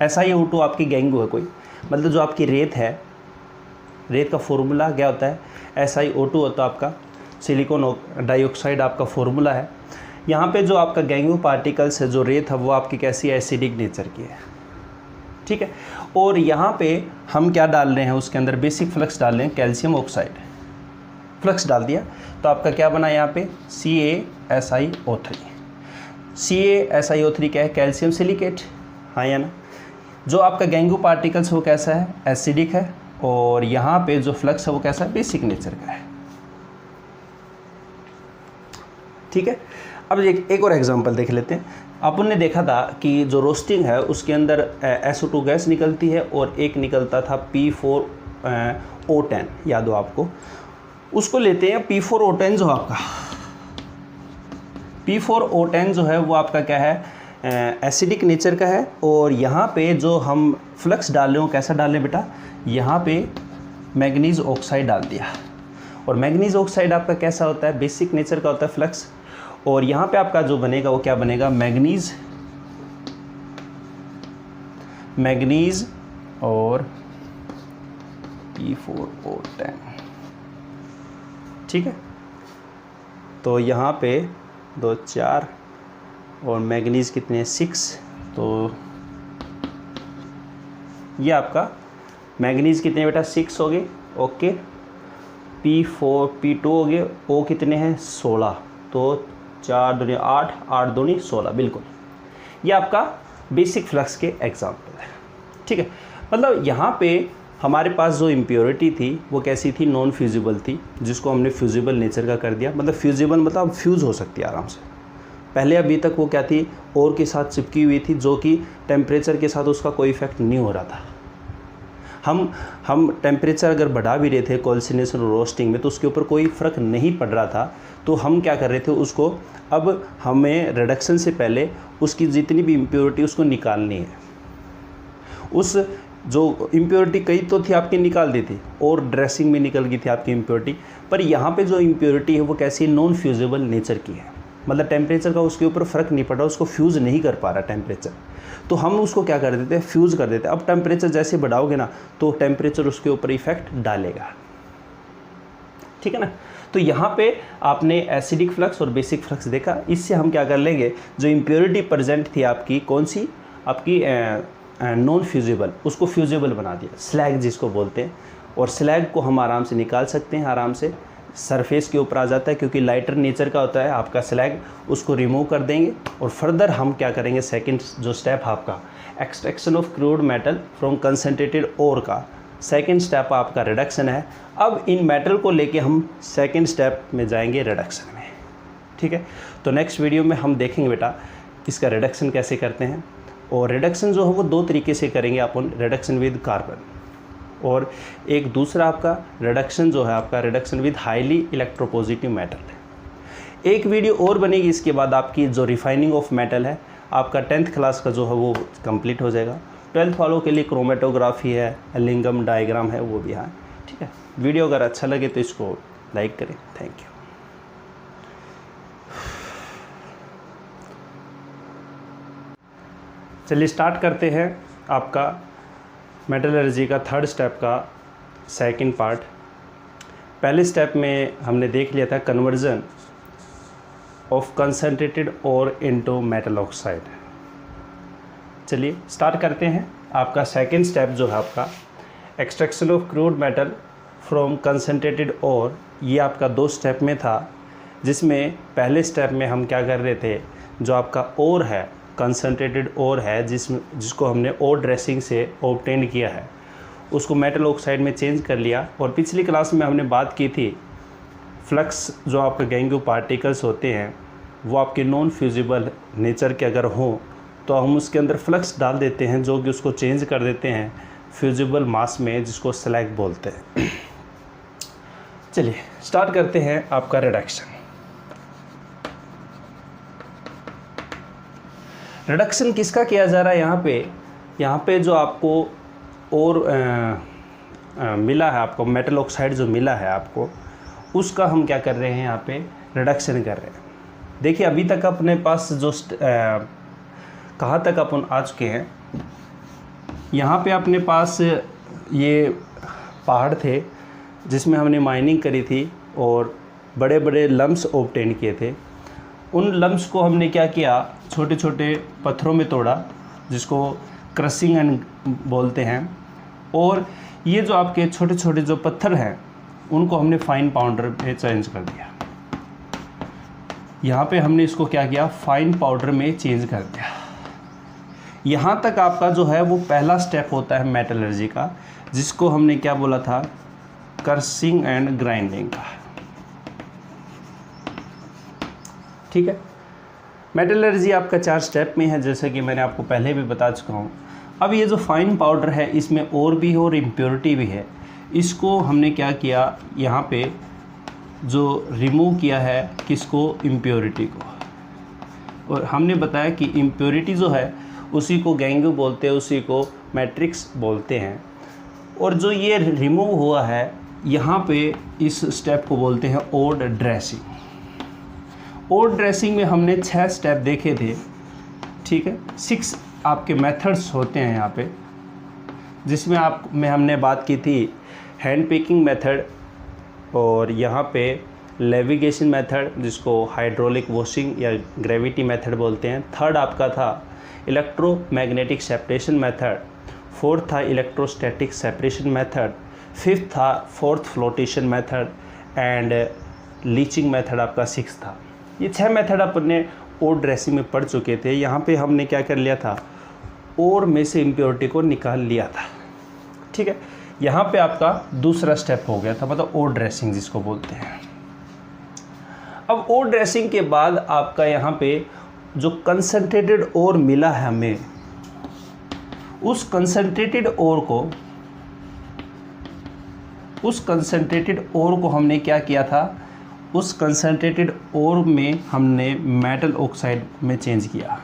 SiO2 आपकी गैंगू है कोई, मतलब जो आपकी रेत है, रेत का फॉर्मूला क्या होता है, SiO2 होता है आपका सिलिकॉन डाइऑक्साइड आपका फॉर्मूला है। यहाँ पे जो आपका गैंगो पार्टिकल्स है, जो रेत है, वो आपकी कैसी एसिडिक नेचर की है, ठीक है। और यहाँ पे हम क्या डाल रहे हैं, उसके अंदर बेसिक फ्लक्स डाल रहे हैं, कैल्शियम ऑक्साइड फ्लक्स डाल दिया तो आपका क्या बना यहाँ पे CaSiO3। CaSiO3 क्या है, कैल्शियम सिलिकेट, हाँ या ना। जो आपका गैंगो पार्टिकल्स वो कैसा है, एसिडिक है, और यहाँ पे जो फ्लक्स है वो कैसा है, बेसिक नेचर का है, ठीक है। अब एक और एग्जांपल देख लेते हैं। अपन ने देखा था कि जो रोस्टिंग है उसके अंदर SO2 गैस निकलती है और एक निकलता था P4O10, याद हो आपको। उसको लेते हैं P4O10, जो आपका P4O10 जो है वो आपका क्या है, एसिडिक नेचर का है। और यहाँ पे जो हम फ्लक्स डाल रहे हो कैसा डाल रहे हैं बेटा, यहाँ पे मैग्नीज ऑक्साइड डाल दिया। और मैग्नीज ऑक्साइड आपका कैसा होता है, बेसिक नेचर का होता है फ्लक्स। और यहाँ पे आपका जो बनेगा वो क्या बनेगा, मैग्नीज और P4O10, ठीक है। तो यहाँ पे 2 4 और मैग्नीज कितने 6, तो ये आपका मैग्नीज कितने बेटा 6 हो गए, ओके। P2 हो गए, O कितने हैं 16, तो 4 दूनी 8, 8 दूनी 16, बिल्कुल। ये आपका बेसिक फ्लक्स के एग्जाम्पल है, ठीक है। मतलब यहाँ पे हमारे पास जो इम्प्योरिटी थी वो कैसी थी, नॉन फ्यूजिबल थी, जिसको हमने फ्यूजिबल नेचर का कर दिया। मतलब फ्यूजिबल मतलब फ्यूज़ हो सकती है आराम से। पहले अभी तक वो क्या थी, और के साथ चिपकी हुई थी, जो कि टेम्परेचर के साथ उसका कोई इफेक्ट नहीं हो रहा था। हम टेम्परेचर अगर बढ़ा भी रहे थे कैल्सिनेशन और रोस्टिंग में तो उसके ऊपर कोई फ़र्क नहीं पड़ रहा था। तो हम क्या कर रहे थे उसको, अब हमें रिडक्शन से पहले उसकी जितनी भी इम्प्योरिटी उसको निकालनी है। उस जो इम्प्योरिटी कई तो थी आपकी निकाल दी थी, और ड्रेसिंग में निकल गई थी आपकी इम्प्योरिटी, पर यहाँ पे जो इम्प्योरिटी है वो कैसी, नॉन फ्यूजिबल नेचर की है। मतलब टेम्परेचर का उसके ऊपर फ़र्क नहीं पड़ रहा, उसको फ्यूज़ नहीं कर पा रहा टेम्परेचर, तो हम उसको क्या कर देते हैं, फ्यूज़ कर देते हैं। अब टेम्परेचर जैसे बढ़ाओगे ना तो टेम्परेचर उसके ऊपर इफेक्ट डालेगा, ठीक है ना। तो यहाँ पे आपने एसिडिक फ्लक्स और बेसिक फ्लक्स देखा। इससे हम क्या कर लेंगे, जो इम्प्योरिटी प्रेजेंट थी आपकी, कौन सी आपकी नॉन फ्यूजिबल, उसको फ्यूजिबल बना दिया, स्लैग जिसको बोलते हैं। और स्लैग को हम आराम से निकाल सकते हैं, आराम से सरफेस के ऊपर आ जाता है, क्योंकि लाइटर नेचर का होता है आपका स्लैग। उसको रिमूव कर देंगे और फर्दर हम क्या करेंगे, सेकंड जो स्टेप आपका extraction of crude metal from concentrated ore का सेकंड स्टेप आपका रिडक्शन है। अब इन मेटल को लेके हम सेकंड स्टेप में जाएंगे रिडक्शन में, ठीक है। तो नेक्स्ट वीडियो में हम देखेंगे बेटा इसका रिडक्शन कैसे करते हैं। और रिडक्शन जो है वो 2 तरीके से करेंगे अपन, रिडक्शन विद कार्बन, और एक दूसरा आपका रिडक्शन जो है आपका reduction with highly electropositive metal. एक वीडियो और बनेगी इसके बाद आपकी, जो रिफाइनिंग ऑफ मेटल है आपका 10th क्लास का जो है वो कंप्लीट हो जाएगा। 12th वालों के लिए क्रोमेटोग्राफी है, लिंगम डायग्राम है, वो भी है, ठीक है। वीडियो अगर अच्छा लगे तो इसको लाइक करें। Thank you. चलिए स्टार्ट करते हैं आपका मेटलर्जी का 3rd स्टेप का सेकंड पार्ट। पहले स्टेप में हमने देख लिया था conversion of concentrated ore into metal oxide. चलिए स्टार्ट करते हैं। आपका सेकंड स्टेप जो है आपका extraction of crude metal from concentrated ore, ये आपका 2 स्टेप में था, जिसमें पहले स्टेप में हम क्या कर रहे थे, जो आपका ओर है, कंसनट्रेटेड ओर है, जिसको हमने ओर ड्रेसिंग से ऑब्टेन किया है, उसको मेटल ऑक्साइड में चेंज कर लिया। और पिछली क्लास में हमने बात की थी फ्लक्स जो आपके गैंगो पार्टिकल्स होते हैं वो आपके नॉन फ्यूजिबल नेचर के अगर हों तो हम उसके अंदर फ्लक्स डाल देते हैं, जो कि उसको चेंज कर देते हैं फ्यूजिबल मास में, जिसको स्लैग बोलते हैं। चलिए स्टार्ट करते हैं आपका रिडक्शन। रिडक्शन किसका किया जा रहा है यहाँ पे जो आपको और मिला है, आपको मेटल ऑक्साइड जो मिला है आपको, उसका हम क्या कर रहे हैं, यहाँ पे रिडक्शन कर रहे हैं। देखिए अभी तक अपने पास जो कहाँ तक अपन आ चुके हैं, यहाँ पे अपने पास ये पहाड़ थे जिसमें हमने माइनिंग करी थी, और बड़े बड़े लम्स ऑब्टेन किए थे। उन लम्स को हमने क्या किया, छोटे छोटे पत्थरों में तोड़ा, जिसको क्रशिंग एंड बोलते हैं। और ये जो आपके छोटे छोटे जो पत्थर हैं उनको हमने फाइन पाउडर में चेंज कर दिया। यहाँ पे हमने इसको क्या किया, फाइन पाउडर में चेंज कर दिया। यहाँ तक आपका जो है वो पहला स्टेप होता है मेटलर्जी का, जिसको हमने क्या बोला था, क्रशिंग एंड ग्राइंडिंग का। ठीक है, मेटलर्जी आपका 4 स्टेप में है, जैसे कि मैंने आपको पहले भी बता चुका हूँ। अब ये जो फाइन पाउडर है इसमें और भी है और इम्प्योरिटी भी है। इसको हमने क्या किया, यहाँ पे जो रिमूव किया है किसको, इम्प्योरिटी को। और हमने बताया कि इम्प्योरिटी जो है उसी को गैंगू बोलते हैं, उसी को मैट्रिक्स बोलते हैं। और जो ये रिमूव हुआ है यहाँ पे इस स्टेप को बोलते हैं ओड ड्रेसिंग। ओड ड्रेसिंग में हमने 6 स्टेप देखे थे। ठीक है, 6 आपके मेथड्स होते हैं यहाँ पे, जिसमें हमने बात की थी हैंड पिकिंग मेथड, और यहाँ पे नेविगेशन मेथड जिसको हाइड्रोलिक वॉशिंग या ग्रेविटी मेथड बोलते हैं। थर्ड आपका था इलेक्ट्रोमैग्नेटिक सेपरेशन मेथड, फोर्थ था इलेक्ट्रोस्टैटिक सेपरेशन मेथड, फिफ्थ था fourth flotation method, and leaching method आपका 6 था। ये 6 मेथड अपने ओर ड्रेसिंग में पढ़ चुके थे। यहाँ पे हमने क्या कर लिया था, ओर में से इम्प्योरिटी को निकाल लिया था। ठीक है, यहाँ पे आपका दूसरा स्टेप हो गया था, मतलब ओर ड्रेसिंग जिसको बोलते हैं। अब ओर ड्रेसिंग के बाद आपका यहाँ पे जो कंसंट्रेटेड ओर मिला है हमें, उस कंसंट्रेटेड ओर को हमने क्या किया था, उस कंसंट्रेटेड ओर में हमने मेटल ऑक्साइड में चेंज किया।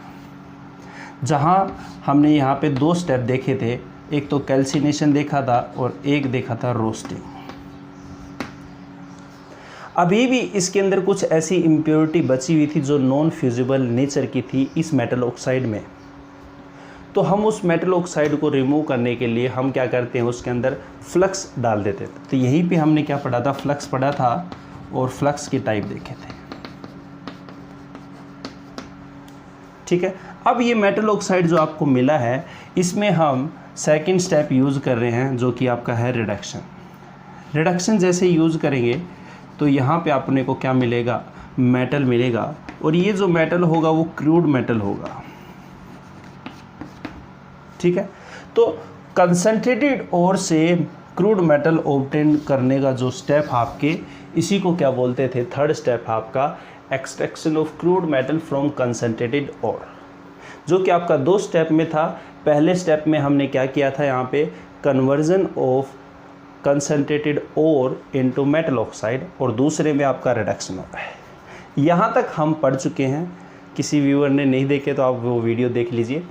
जहाँ हमने यहाँ पे 2 स्टेप देखे थे, एक तो कैल्सिनेशन देखा था और एक देखा था रोस्टिंग। अभी भी इसके अंदर कुछ ऐसी इम्प्योरिटी बची हुई थी जो नॉन फ्यूजिबल नेचर की थी इस मेटल ऑक्साइड में। तो हम उस मेटल ऑक्साइड को रिमूव करने के लिए हम क्या करते हैं, उसके अंदर फ्लक्स डाल देते थे। तो यहीं पे हमने क्या पढ़ा था, फ्लक्स पढ़ा था और फ्लक्स की टाइप देखे थे। ठीक है, अब ये मेटल ऑक्साइड जो आपको मिला है, इसमें हम सेकंड स्टेप यूज़ कर रहे हैं, जो कि आपका है रिडक्शन। रिडक्शन जैसे यूज़ करेंगे तो यहाँ पे अपने को क्या मिलेगा, मेटल मिलेगा। और ये जो मेटल होगा वो क्रूड मेटल होगा। ठीक है, तो कंसंट्रेटेड ओर से क्रूड मेटल ऑब्टेन करने का जो स्टेप आपके, इसी को क्या बोलते थे, थर्ड स्टेप आपका extraction of crude metal from concentrated ore, जो कि आपका 2 स्टेप में था। पहले स्टेप में हमने क्या किया था, यहाँ पे conversion of concentrated ore into metal oxide, और दूसरे में आपका रिडक्शन होता है। यहाँ तक हम पढ़ चुके हैं। किसी व्यूअर ने नहीं देखे तो आप वो वीडियो देख लीजिए।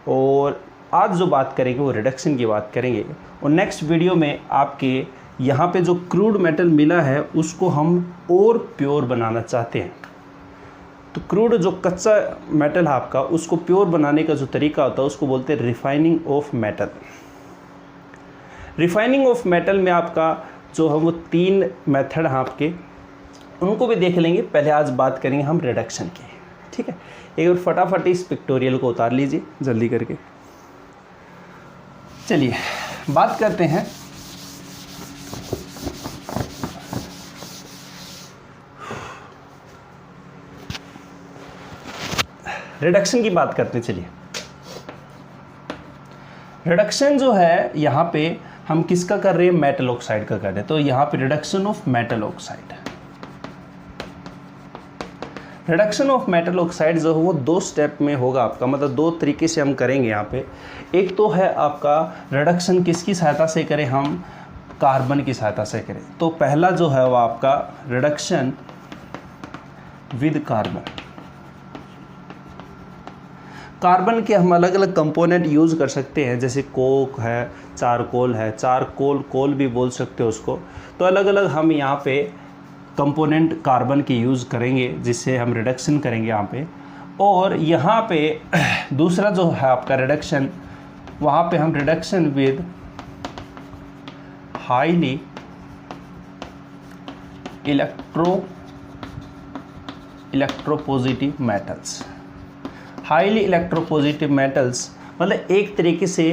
और आज जो बात करेंगे वो रिडक्शन की बात करेंगे। और नेक्स्ट वीडियो में आपके यहाँ पे जो क्रूड मेटल मिला है उसको हम और प्योर बनाना चाहते हैं। तो क्रूड जो कच्चा मेटल है आपका, उसको प्योर बनाने का जो तरीका होता है उसको बोलते हैं refining of metal. Refining of metal में आपका जो है वो 3 मेथड हैं आपके, उनको भी देख लेंगे। पहले आज बात करेंगे हम रिडक्शन की। ठीक है, एक बार फटाफट इस पिक्टोरियल को उतार लीजिए जल्दी करके। चलिए बात करते हैं रिडक्शन की बात करते हैं। चलिए, रिडक्शन जो है यहाँ पे हम किसका कर रहे हैं, मेटल ऑक्साइड का कर रहे हैं। तो यहाँ पे reduction of metal oxide, reduction of metal oxide जो है वो 2 स्टेप में होगा आपका, मतलब 2 तरीके से हम करेंगे यहाँ पे। एक तो है आपका रिडक्शन किसकी सहायता से करें, हम कार्बन की सहायता से करें। तो पहला जो है वो आपका रिडक्शन विद कार्बन। कार्बन के हम अलग अलग कंपोनेंट यूज़ कर सकते हैं, जैसे कोक है, चारकोल है, कोल भी बोल सकते हो उसको। तो अलग अलग हम यहाँ पे कंपोनेंट कार्बन के यूज़ करेंगे, जिससे हम रिडक्शन करेंगे यहाँ पे। और यहाँ पे दूसरा जो है आपका रिडक्शन, वहाँ पे हम reduction with highly electro electropositive metals. Highly electropositive metals मतलब एक तरीके से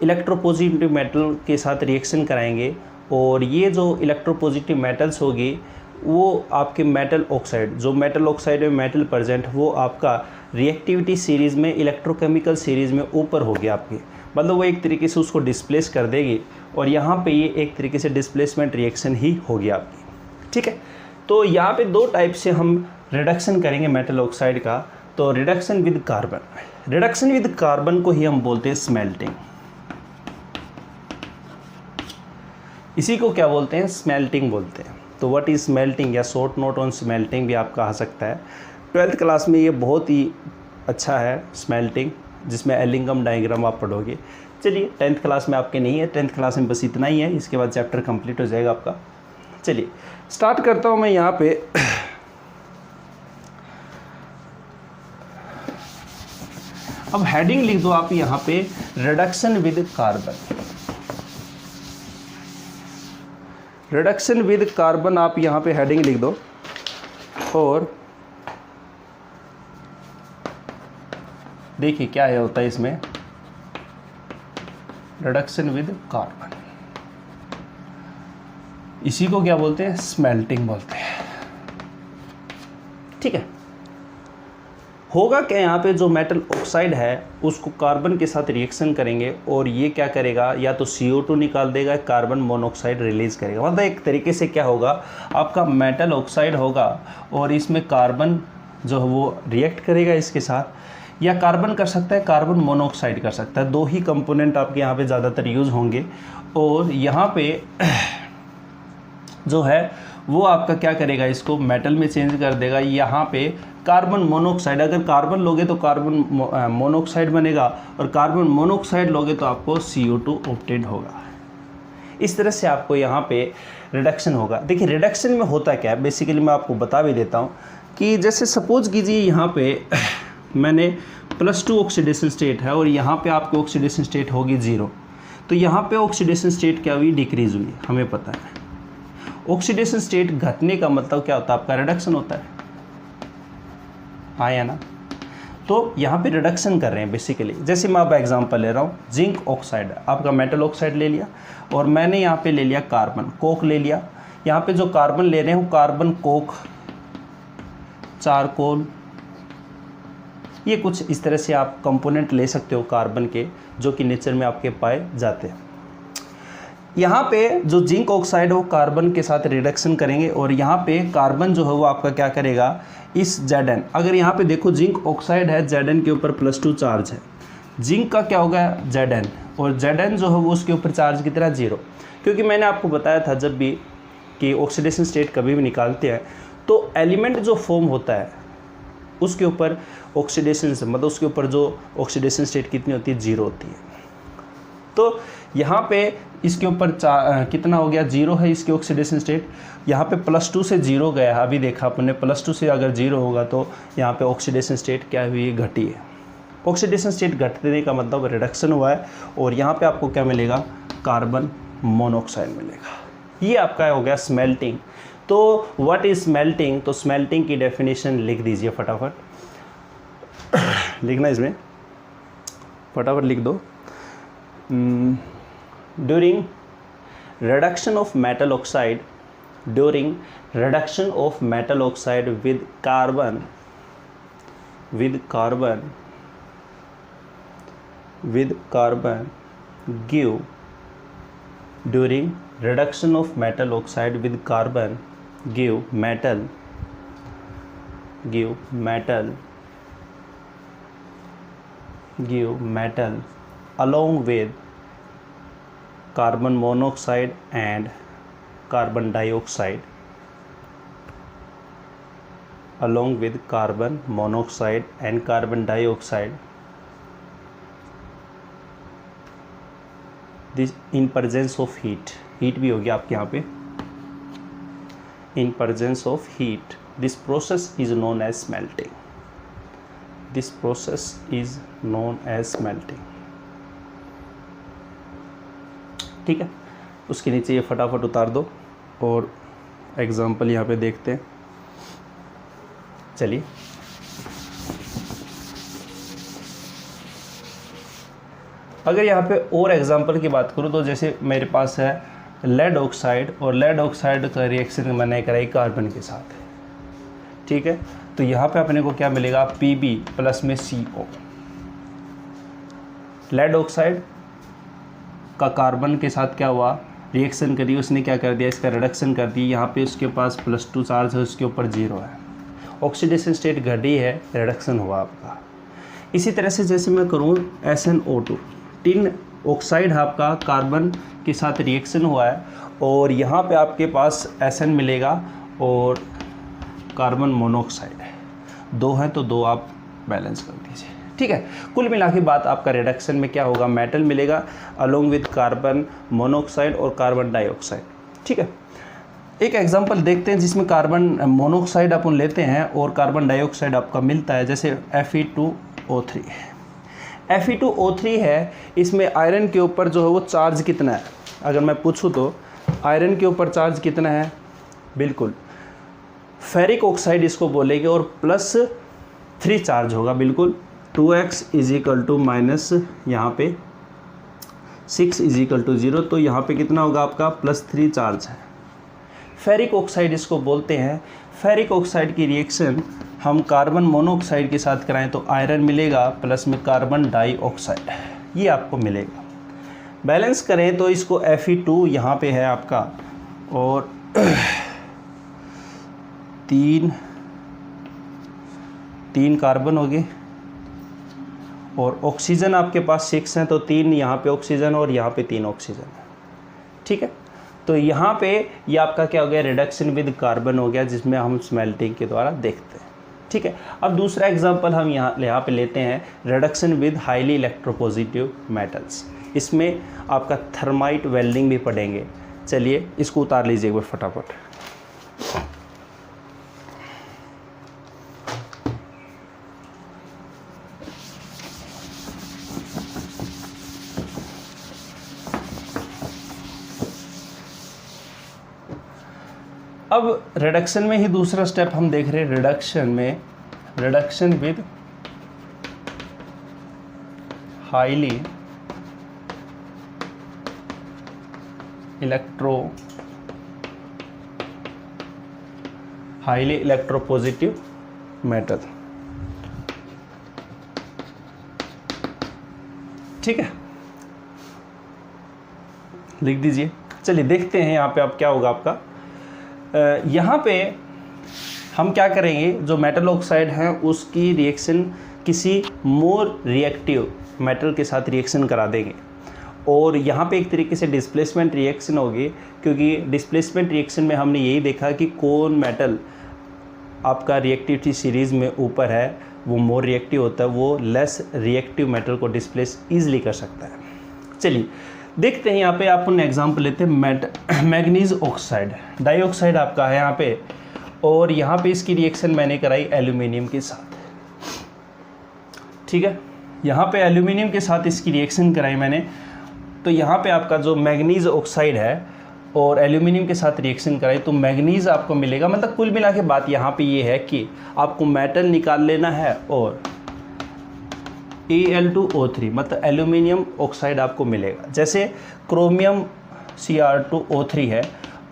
इलेक्ट्रोपॉजिटिव मेटल के साथ रिएक्शन कराएंगे और ये जो इलेक्ट्रोपॉजिटिव मेटल्स होगी वो आपके मेटल ऑक्साइड, जो मेटल ऑक्साइड में मेटल प्रेजेंट वो आपका रिएक्टिविटी सीरीज़ में, इलेक्ट्रोकेमिकल सीरीज़ में ऊपर होगी आपकी, मतलब वो एक तरीके से उसको डिस्प्लेस कर देगी और यहाँ पे ये एक तरीके से डिस्प्लेसमेंट रिएक्शन ही होगी आपकी। ठीक है, तो यहाँ पे दो टाइप से हम रिडक्शन करेंगे मेटल ऑक्साइड का। तो reduction with carbon, reduction with carbon को ही हम बोलते हैं स्मेल्टिंग। इसी को क्या बोलते हैं? स्मेल्टिंग बोलते हैं। तो व्हाट इज स्मेल्टिंग या शॉर्ट नोट ऑन स्मेल्टिंग भी आपका आ सकता है। 12th क्लास में ये बहुत ही अच्छा है स्मेल्टिंग, जिसमें एलिंगम डायग्राम आप पढ़ोगे। चलिए 10th क्लास में आपके नहीं है, 10th क्लास में बस इतना ही है, इसके बाद चैप्टर कंप्लीट हो जाएगा आपका। चलिए स्टार्ट करता हूँ मैं यहाँ पे। अब हेडिंग लिख दो आप यहाँ पे, reduction with carbon. Reduction with carbon आप यहाँ पे हेडिंग लिख दो और देखिए क्या है होता है इसमें, रिडक्शन विद कार्बन। इसी को क्या बोलते हैं? स्मेल्टिंग बोलते हैं। ठीक है, होगा क्या यहाँ पे, जो मेटल ऑक्साइड है उसको कार्बन के साथ रिएक्शन करेंगे और ये क्या करेगा, या तो CO2 निकाल देगा, कार्बन मोनोऑक्साइड रिलीज करेगा। मतलब एक तरीके से क्या होगा, आपका मेटल ऑक्साइड होगा और इसमें कार्बन जो है वो रिएक्ट करेगा इसके साथ, या कार्बन कर सकता है, कार्बन मोनोऑक्साइड कर सकता है। दो ही कंपोनेंट आपके यहाँ पे ज़्यादातर यूज़ होंगे। और यहाँ पे जो है वो आपका क्या करेगा, इसको मेटल में चेंज कर देगा। यहाँ पे कार्बन मोनोऑक्साइड, अगर कार्बन लोगे तो कार्बन मोनोऑक्साइड बनेगा और कार्बन मोनोऑक्साइड लोगे तो आपको CO2 ऑब्टेन होगा। इस तरह से आपको यहाँ पे रिडक्शन होगा। देखिए रिडक्शन में होता क्या है, बेसिकली मैं आपको बता भी देता हूँ कि जैसे सपोज कीजिए यहाँ पे मैंने +2 ऑक्सीडेशन स्टेट है और यहाँ पे आपकी ऑक्सीडेशन स्टेट होगी 0, तो यहाँ पे ऑक्सीडेशन स्टेट क्या हुई, डिक्रीज हुई। हमें पता है ऑक्सीडेशन स्टेट घटने का मतलब क्या होता है, आपका रिडक्शन होता है, आया ना। तो यहाँ पे रिडक्शन कर रहे हैं बेसिकली। जैसे मैं अब एग्जांपल ले रहा हूँ, जिंक ऑक्साइड, आपका मेटल ऑक्साइड ले लिया और मैंने यहाँ पे ले लिया कार्बन, कोक ले लिया। यहाँ पे जो कार्बन ले रहे हैं कार्बन कोक, चारकोल, ये कुछ इस तरह से आप कंपोनेंट ले सकते हो कार्बन के, जो कि नेचर में आपके पाए जाते हैं। यहाँ पे जो जिंक ऑक्साइड हो कार्बन के साथ रिडक्शन करेंगे और यहाँ पे कार्बन जो है वो आपका क्या करेगा, इस Zn, अगर यहाँ पे देखो जिंक ऑक्साइड है, Zn के ऊपर +2 चार्ज है, जिंक का क्या होगा Zn, और Zn जो है वो उसके ऊपर चार्ज कितना 0। क्योंकि मैंने आपको बताया था जब भी कि ऑक्सीडेशन स्टेट कभी भी निकालते हैं तो एलिमेंट जो फॉर्म होता है उसके ऊपर ऑक्सीडेशन से, मतलब उसके ऊपर जो ऑक्सीडेशन स्टेट कितनी होती है, 0 होती है। तो यहाँ पे इसके ऊपर कितना हो गया, 0 है इसकी ऑक्सीडेशन स्टेट। यहाँ पे +2 से 0 गया है, अभी देखा आपने +2 से अगर 0 होगा तो यहाँ पे ऑक्सीडेशन स्टेट क्या हुई, घटी है। ऑक्सीडेशन स्टेट घटने का मतलब रिडक्शन हुआ है और यहाँ पे आपको क्या मिलेगा, कार्बन मोनोऑक्साइड मिलेगा। ये आपका हो गया स्मेल्टिंग। तो व्हाट इज स्मेल्टिंग, तो स्मेल्टिंग की डेफिनेशन लिख दीजिए फटाफट, लिखना इसमें फटाफट लिख दो। During reduction of metal oxide, during reduction of metal oxide with carbon, give, during reduction of metal oxide with carbon give metal along with carbon monoxide and carbon dioxide, along with carbon monoxide and carbon dioxide, this in presence of heat भी हो गया आपके यहाँ पे, in presence of heat, this process is known as smelting. This process is known as smelting. ठीक है, उसके नीचे ये फटाफट उतार दो और एग्जाम्पल यहाँ पे देखते हैं। चलिए अगर यहाँ पे और एग्जांपल की बात करूँ तो जैसे मेरे पास है लेड ऑक्साइड, और लेड ऑक्साइड का रिएक्शन मैंने कराई कार्बन के साथ, ठीक है। तो यहाँ पे अपने को क्या मिलेगा, Pb प्लस में CO। लेड ऑक्साइड का कार्बन के साथ क्या हुआ, रिएक्शन करी, उसने क्या कर दिया, इसका रिडक्शन कर दी। यहाँ पे उसके पास +2 चार्ज है, उसके ऊपर 0 है, ऑक्सीडेशन स्टेट घटी है, रिडक्शन हुआ आपका। इसी तरह से जैसे मैं करूँ SnO2, टिन ऑक्साइड आपका कार्बन के साथ रिएक्शन हुआ है, और यहाँ पे आपके पास Sn मिलेगा और कार्बन मोनोऑक्साइड है, 2 हैं तो 2 आप बैलेंस कर दीजिए, ठीक है। कुल मिला के बात आपका रिडक्शन में क्या होगा, मेटल मिलेगा अलोंग विद कार्बन मोनोऑक्साइड और कार्बन डाइऑक्साइड, ठीक है। एक एग्जांपल देखते हैं जिसमें कार्बन मोनोऑक्साइड अपन लेते हैं और कार्बन डाइऑक्साइड आपका मिलता है, जैसे Fe2O3। Fe2O3 है, इसमें आयरन के ऊपर जो है वो चार्ज कितना है, अगर मैं पूछूं तो आयरन के ऊपर चार्ज कितना है, बिल्कुल फेरिक ऑक्साइड इसको बोलेंगे, और +3 चार्ज होगा, बिल्कुल 2x = यहाँ पे 6 = 0, तो यहाँ पे कितना होगा आपका +3 चार्ज है। फेरिक ऑक्साइड इसको बोलते हैं। फेरिक ऑक्साइड की रिएक्शन हम कार्बन मोनोऑक्साइड के साथ कराएं तो आयरन मिलेगा प्लस में कार्बन डाइऑक्साइड, ये आपको मिलेगा। बैलेंस करें तो इसको Fe2 यहाँ पे है आपका, और 3 कार्बन हो गए, और ऑक्सीजन आपके पास 6 हैं, तो 3 यहाँ पे ऑक्सीजन और यहाँ पे 3 ऑक्सीजन है, ठीक है। तो यहाँ पे ये आपका क्या हो गया, रिडक्शन विद कार्बन हो गया, जिसमें हम स्मेल्टिंग के द्वारा देखते हैं, ठीक है। अब दूसरा एग्जांपल हम यहाँ पे लेते हैं, reduction with highly electropositive metals. इसमें आपका थर्माइट वेल्डिंग भी पढ़ेंगे। चलिए इसको उतार लीजिए एक बार फटाफट। अब रिडक्शन में ही दूसरा स्टेप हम देख रहे हैं, reduction with highly electropositive metal, ठीक है, लिख दीजिए। चलिए देखते हैं यहाँ पे अब क्या होगा आपका। यहाँ पे हम क्या करेंगे, जो मेटल ऑक्साइड है उसकी रिएक्शन किसी मोर रिएक्टिव मेटल के साथ रिएक्शन करा देंगे, और यहाँ पे एक तरीके से डिस्प्लेसमेंट रिएक्शन होगी, क्योंकि डिस्प्लेसमेंट रिएक्शन में हमने यही देखा कि कौन मेटल आपका रिएक्टिविटी सीरीज़ में ऊपर है वो मोर रिएक्टिव होता है, वो लेस रिएक्टिव मेटल को डिस्प्लेस ईजिली कर सकता है। चलिए देखते हैं यहाँ पे अपन एग्जांपल लेते हैं, मैग्नीज ऑक्साइड डाइऑक्साइड आपका है यहाँ पे, और यहाँ पे इसकी रिएक्शन मैंने कराई एल्यूमिनियम के साथ, ठीक है। यहाँ पे एल्यूमिनियम के साथ इसकी रिएक्शन कराई मैंने, तो यहाँ पे आपका जो मैग्नीज ऑक्साइड है और एल्यूमिनियम के साथ रिएक्शन कराई तो मैग्नीज आपको मिलेगा। मतलब कुल मिला के बात यहाँ पे ये है कि आपको मेटल निकाल लेना है और Al2O3 मतलब एल्यूमिनियम ऑक्साइड आपको मिलेगा। जैसे क्रोमियम Cr2O3 है,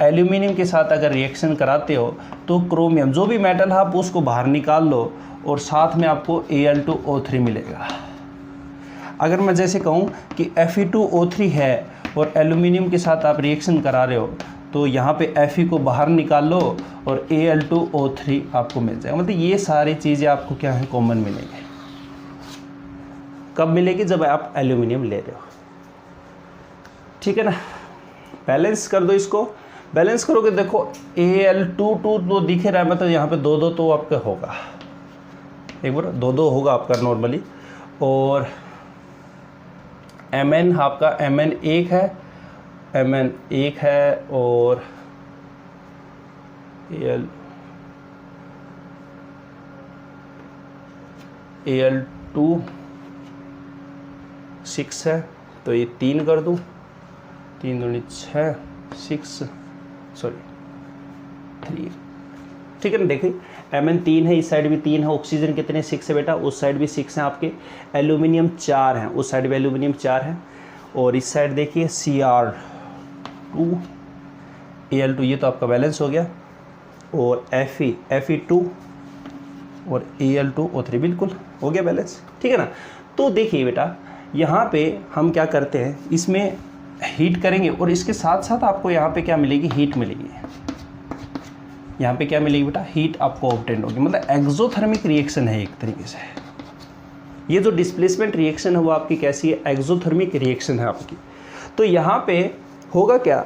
एल्यूमिनियम के साथ अगर रिएक्शन कराते हो तो क्रोमियम जो भी मेटल है आप उसको बाहर निकाल लो और साथ में आपको Al2O3 मिलेगा। अगर मैं जैसे कहूँ कि Fe2O3 है और एल्यूमिनियम के साथ आप रिएक्शन करा रहे हो तो यहाँ पे Fe को बाहर निकाल लो और Al2O3 आपको मिल जाएगा। मतलब ये सारी चीज़ें आपको क्या है, कॉमन मिलेंगे। कब मिलेगी, जब आप एल्यूमिनियम ले रहे हो, ठीक है ना। बैलेंस कर दो इसको, बैलेंस करोगे देखो Al2 तो दिख रहा है, मतलब यहाँ पे 2-2 तो आपका होगा, एक बार 2-2 होगा आपका नॉर्मली, और Mn आपका Mn 1 है, Mn 1 है, और Al2 6 है, तो ये 3 कर दूँ, 3 दूनी 6, 6 सॉरी 3 ठीक है ना। देखिए Mn 3 है, इस साइड भी 3 है, ऑक्सीजन कितने 6 है बेटा, उस साइड भी 6 हैं आपके, एल्यूमिनियम 4 हैं, उस साइड भी एल्यूमिनियम 4 है, और इस साइड देखिए Cr2 Al2, ये तो आपका बैलेंस हो गया, और Fe2 और Al2O3 बिल्कुल हो गया बैलेंस, ठीक है ना। तो देखिए बेटा यहाँ पे हम क्या करते हैं, इसमें हीट करेंगे और इसके साथ साथ आपको यहाँ पे क्या मिलेगी, हीट मिलेगी। यहाँ पे क्या मिलेगी बेटा, हीट आपको ऑब्टेन होगी, मतलब एक्सोथर्मिक रिएक्शन है एक तरीके से। ये जो डिस्प्लेसमेंट रिएक्शन है वो आपकी कैसी है, एक्सोथर्मिक रिएक्शन है आपकी। तो यहाँ पे होगा क्या,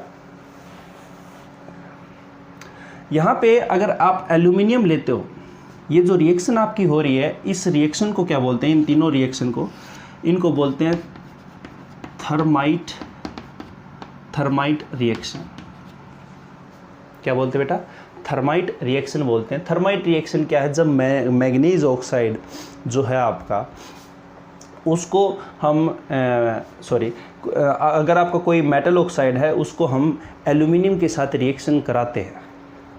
यहाँ पे अगर आप एल्यूमिनियम लेते हो, ये जो रिएक्शन आपकी हो रही है, इस रिएक्शन को क्या बोलते हैं, इन तीनों रिएक्शन को, इनको बोलते हैं थर्माइट रिएक्शन। क्या बोलते हैं बेटा, थर्माइट रिएक्शन बोलते हैं। थर्माइट रिएक्शन क्या है, जब मैग्नीज ऑक्साइड जो है आपका, उसको हम अगर आपका कोई मेटल ऑक्साइड है, उसको हम एल्यूमिनियम के साथ रिएक्शन कराते हैं,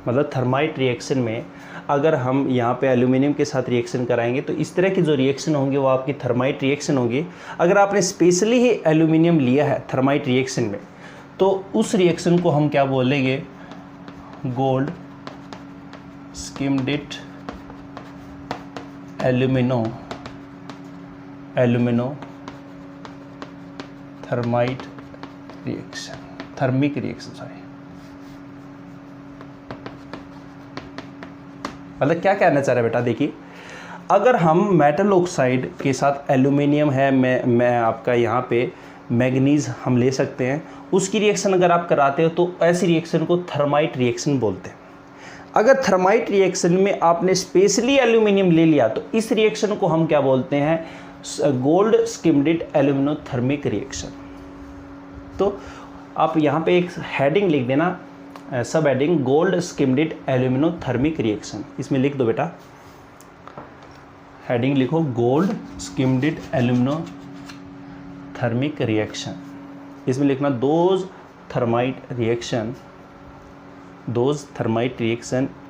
मतलब थर्माइट रिएक्शन में अगर हम यहाँ पे एल्यूमिनियम के साथ रिएक्शन कराएंगे तो इस तरह की जो रिएक्शन होंगे वो आपकी थर्माइट रिएक्शन होगी। अगर आपने स्पेशली ही एल्यूमिनियम लिया है थर्माइट रिएक्शन में, तो उस रिएक्शन को हम क्या बोलेंगे, gold skimmed alumino thermite reaction, thermic reaction, sorry. मतलब क्या कहना चाह रहे हैं बेटा, देखिए अगर हम मेटल ऑक्साइड के साथ एल्यूमिनियम है, मैं आपका यहाँ पे मैग्नीज हम ले सकते हैं, उसकी रिएक्शन अगर आप कराते हो तो ऐसी रिएक्शन को थर्माइट रिएक्शन बोलते हैं। अगर थर्माइट रिएक्शन में आपने स्पेशली एल्यूमिनियम ले लिया तो इस रिएक्शन को हम क्या बोलते हैं, गोल्ड स्किम्ड एल्यूमिनोथर्मिक रिएक्शन। तो आप यहाँ पे एक हेडिंग लिख देना, सब हेडिंग गोल्ड स्किम्ड एल्यूमिनोथर्मिक रिएक्शन, इसमें लिख दो बेटा, हेडिंग लिखो गोल्ड स्किम्ड एल्यूमिनोथर्मिक रिएक्शन। इसमें लिखना those thermite reaction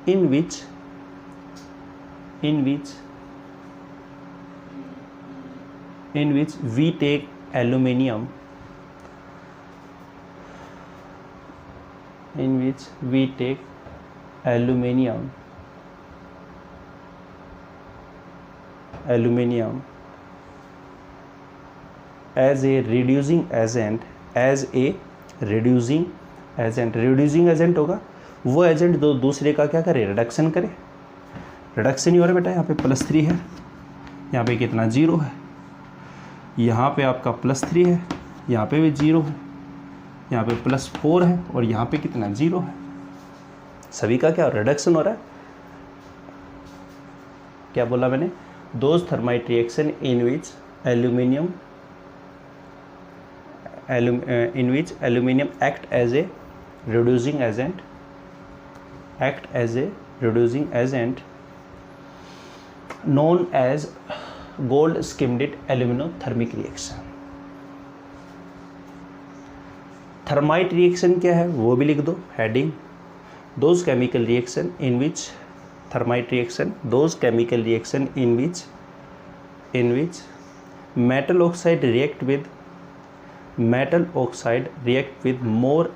in which we take aluminium, as a reducing agent होगा, वो एजेंट दो दूसरे का क्या करे, रिडक्शन करे। रिडक्शन ही हो रहा है बेटा, यहाँ पे +3 है, यहाँ पे कितना 0 है, यहाँ पे आपका +3 है, यहाँ पे भी 0 है, यहाँ पे +4 है, और यहाँ पे कितना 0 है। सभी का क्या रिडक्शन हो रहा है। क्या बोला मैंने, those thermite reaction in which aluminium act as a reducing agent known as gold skimmed aluminothermic reaction. Thermite reaction क्या है वो भी लिख दो, heading those chemical reaction in which metal oxide react with more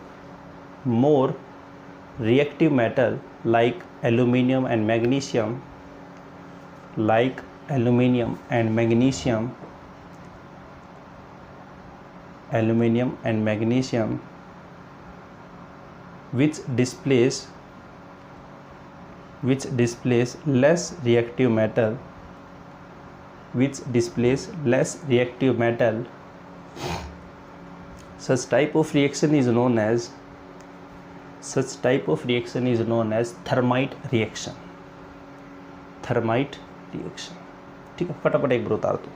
reactive metal like aluminum and magnesium, which displace less reactive metal, such type of reaction is known as thermite reaction। ठीक है, फटाफट एक बार उतार दो।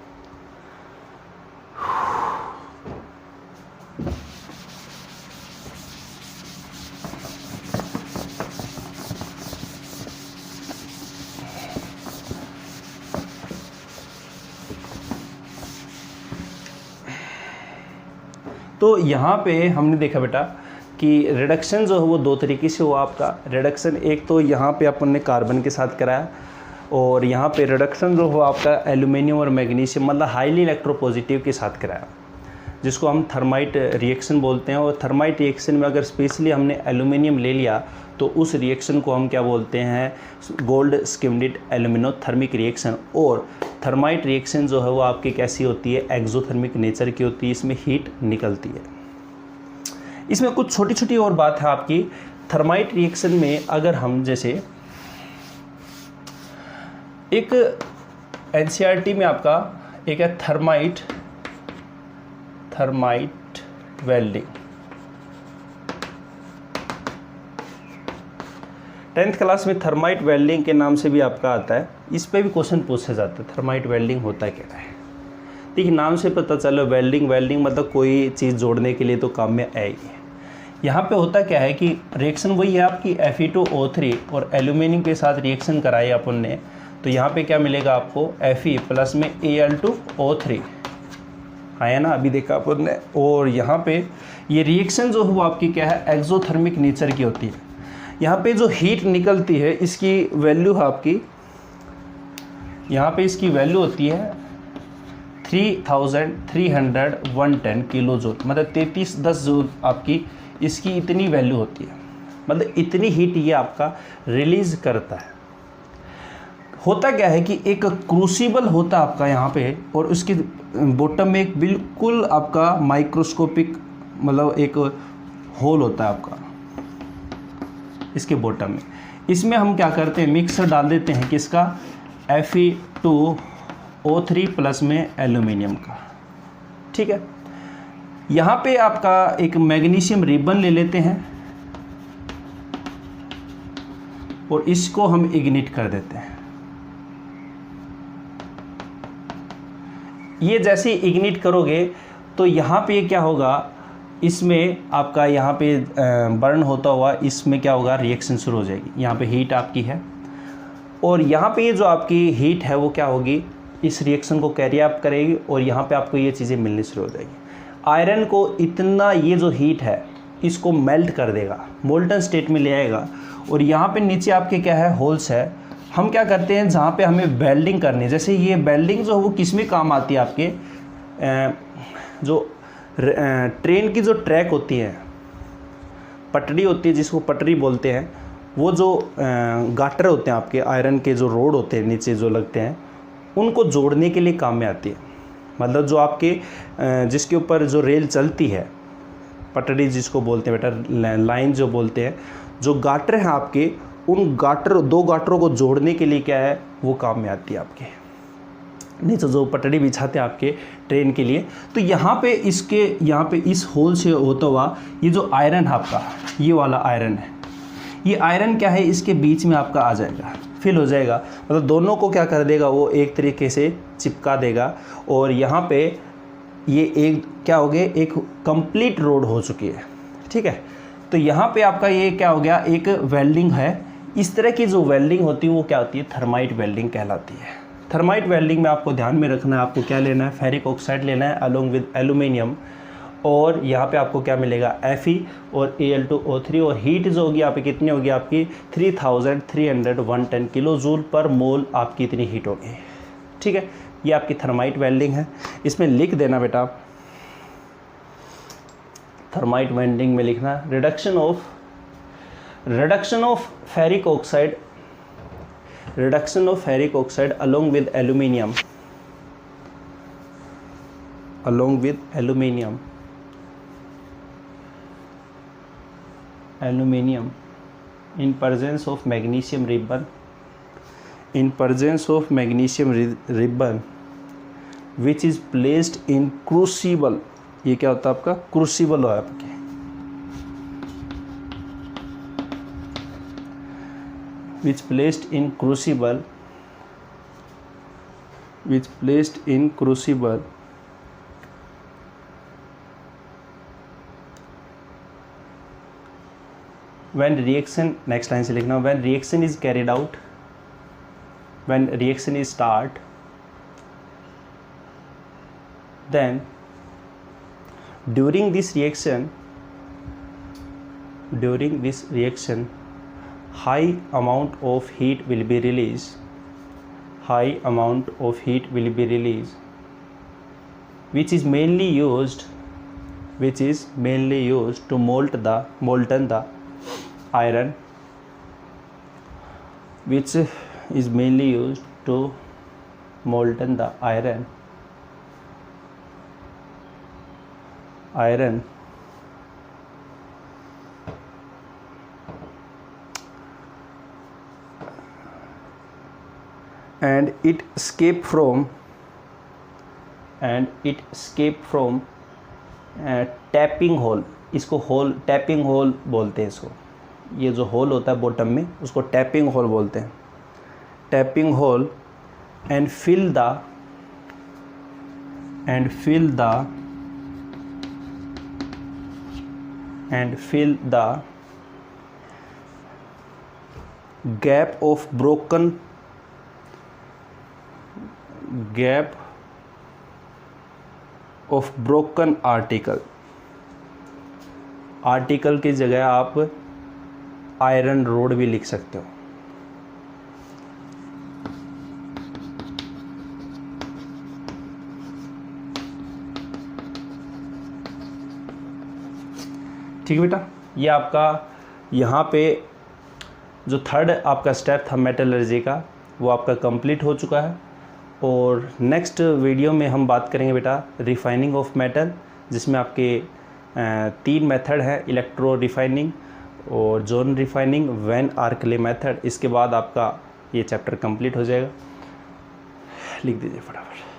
तो यहाँ पे हमने देखा बेटा कि रिडक्शन जो है वो दो तरीके से हुआ आपका। रिडक्शन एक तो यहाँ पे अपन ने कार्बन के साथ कराया, और यहाँ पे रिडक्शन जो हुआ आपका एल्यूमिनियम और मैग्नीशियम मतलब हाईली इलेक्ट्रोपॉजिटिव के साथ कराया, जिसको हम थर्माइट रिएक्शन बोलते हैं। और थर्माइट रिएक्शन में अगर स्पेशली हमने एल्यूमिनियम ले लिया तो उस रिएक्शन को हम क्या बोलते हैं, गोल्ड स्किम्ड एल्यूमिनोथर्मिक रिएक्शन। और थर्माइट रिएक्शन जो है वो आपकी कैसी होती है, एक्सोथर्मिक नेचर की होती है, इसमें हीट निकलती है। इसमें कुछ छोटी छोटी और बात है आपकी। थर्माइट रिएक्शन में अगर हम जैसे एक एनसीईआरटी में आपका एक है थर्माइट वेल्डिंग, 10th क्लास में थर्माइट वेल्डिंग के नाम से भी आपका आता है। इस पे भी क्वेश्चन पूछे जाते हैं, थर्माइट वेल्डिंग होता क्या है। देखिए नाम से पता चलो, वेल्डिंग मतलब कोई चीज़ जोड़ने के लिए तो काम में आएगी। यहाँ पे होता क्या है कि रिएक्शन वही है आपकी Fe2O3 और एल्यूमिनियम के साथ रिएक्शन कराई अपन ने, तो यहाँ पे क्या मिलेगा आपको, Fe प्लस में Al2O3 आया ना, अभी देखा अपन ने। और यहाँ पे ये रिएक्शन जो है वो आपकी क्या है, एक्सोथर्मिक नेचर की होती है। यहाँ पे जो हीट निकलती है इसकी वैल्यू है आपकी, यहाँ पे इसकी वैल्यू होती है 3310 किलो जूल, मतलब 3310 जूल आपकी इसकी इतनी वैल्यू होती है, मतलब इतनी हीट ये आपका रिलीज करता है। होता क्या है कि एक क्रूसिबल होता है आपका यहाँ पे, और उसके बॉटम में एक बिल्कुल आपका माइक्रोस्कोपिक मतलब एक होल होता है आपका इसके बॉटम में। इसमें हम क्या करते हैं, मिक्सर डाल देते हैं किसका, Fe2O3 प्लस में एल्यूमिनियम का। ठीक है, यहाँ पे आपका एक मैग्नीशियम रिबन ले लेते हैं और इसको हम इग्निट कर देते हैं। ये जैसे ही इग्निट करोगे तो यहाँ पे क्या होगा, इसमें आपका यहाँ पे बर्न होता हुआ इसमें क्या होगा, रिएक्शन शुरू हो जाएगी। यहाँ पे हीट आपकी है और यहाँ पे ये जो आपकी हीट है वो क्या होगी, इस रिएक्शन को कैरी अप करेगी और यहाँ पे आपको ये चीज़ें मिलनी शुरू हो जाएगी। आयरन को इतना ये जो हीट है इसको मेल्ट कर देगा, मोल्टन स्टेट में ले आएगा। और यहाँ पे नीचे आपके क्या है, होल्स है। हम क्या करते हैं, जहाँ पे हमें वेल्डिंग करनी है, जैसे ये वेल्डिंग जो है वो किस में काम आती है, आपके जो ट्रेन की जो ट्रैक होती है, पटरी होती है जिसको पटरी बोलते हैं, वो जो गाटर होते हैं आपके आयरन के, जो रोड होते हैं नीचे जो लगते हैं, उनको जोड़ने के लिए काम में आती है। मतलब जो आपके जिसके ऊपर जो रेल चलती है, पटरी जिसको बोलते हैं बेटा, लाइन जो बोलते हैं, जो गाटर हैं आपके, उन दो गाटरों को जोड़ने के लिए क्या है वो काम में आती है आपके। नीचे जो पटड़ी बिछाते हैं आपके ट्रेन के लिए, तो यहाँ पे इस होल से होता हुआ ये जो आयरन है आपका, ये वाला आयरन है, ये आयरन क्या है, इसके बीच में आपका आ जाएगा, फिल हो जाएगा। मतलब दोनों को क्या कर देगा, वो एक तरीके से चिपका देगा। और यहाँ पे ये एक क्या हो गया, एक कंप्लीट रोड हो चुकी है। ठीक है, तो यहाँ पे आपका ये क्या हो गया, एक वेल्डिंग है। इस तरह की जो वेल्डिंग होती है वो क्या होती है, थर्माइट वेल्डिंग कहलाती है। थर्माइट वेल्डिंग में आपको ध्यान में रखना है, आपको क्या लेना है, फेरिक ऑक्साइड लेना है अलोंग विद एल्यूमिनियम। और यहाँ पे आपको क्या मिलेगा, Fe और Al2O3। और हीट जो होगी यहाँ पे कितनी होगी आपकी, 3310 किलो जूल पर मोल आपकी इतनी हीट होगी। ठीक है, ये आपकी थर्माइट वेल्डिंग है। इसमें लिख देना बेटा, थर्माइट वेल्डिंग में लिखना reduction of ferric oxide along with aluminium in presence of magnesium ribbon which is placed in crucible। ये क्या होता है आपका, क्रूसिबल है आपके, which placed in crucible when reaction, next line से लिखना, when reaction is carried out, when reaction is start, then during this reaction during this reaction high amount of heat will be released, high amount of heat will be released, which is mainly used to molten the iron, which is mainly used to molten the iron and it escape from tapping hole, इसको hole tapping hole बोलते हैं इसको, ये जो whole होता है bottom में उसको टैपिंग होल बोलते हैं, tapping hole and fill the gap of broken article की जगह आप आयरन रोड भी लिख सकते हो। ठीक है बेटा, ये आपका यहाँ पे जो थर्ड आपका स्टेप था मेटलर्जी का वो आपका कंप्लीट हो चुका है। और नेक्स्ट वीडियो में हम बात करेंगे बेटा रिफाइनिंग ऑफ मेटल, जिसमें आपके 3 मेथड है, इलेक्ट्रो रिफाइनिंग और zone refining, van Arkel method. इसके बाद आपका ये चैप्टर कंप्लीट हो जाएगा। लिख दीजिए फटाफट।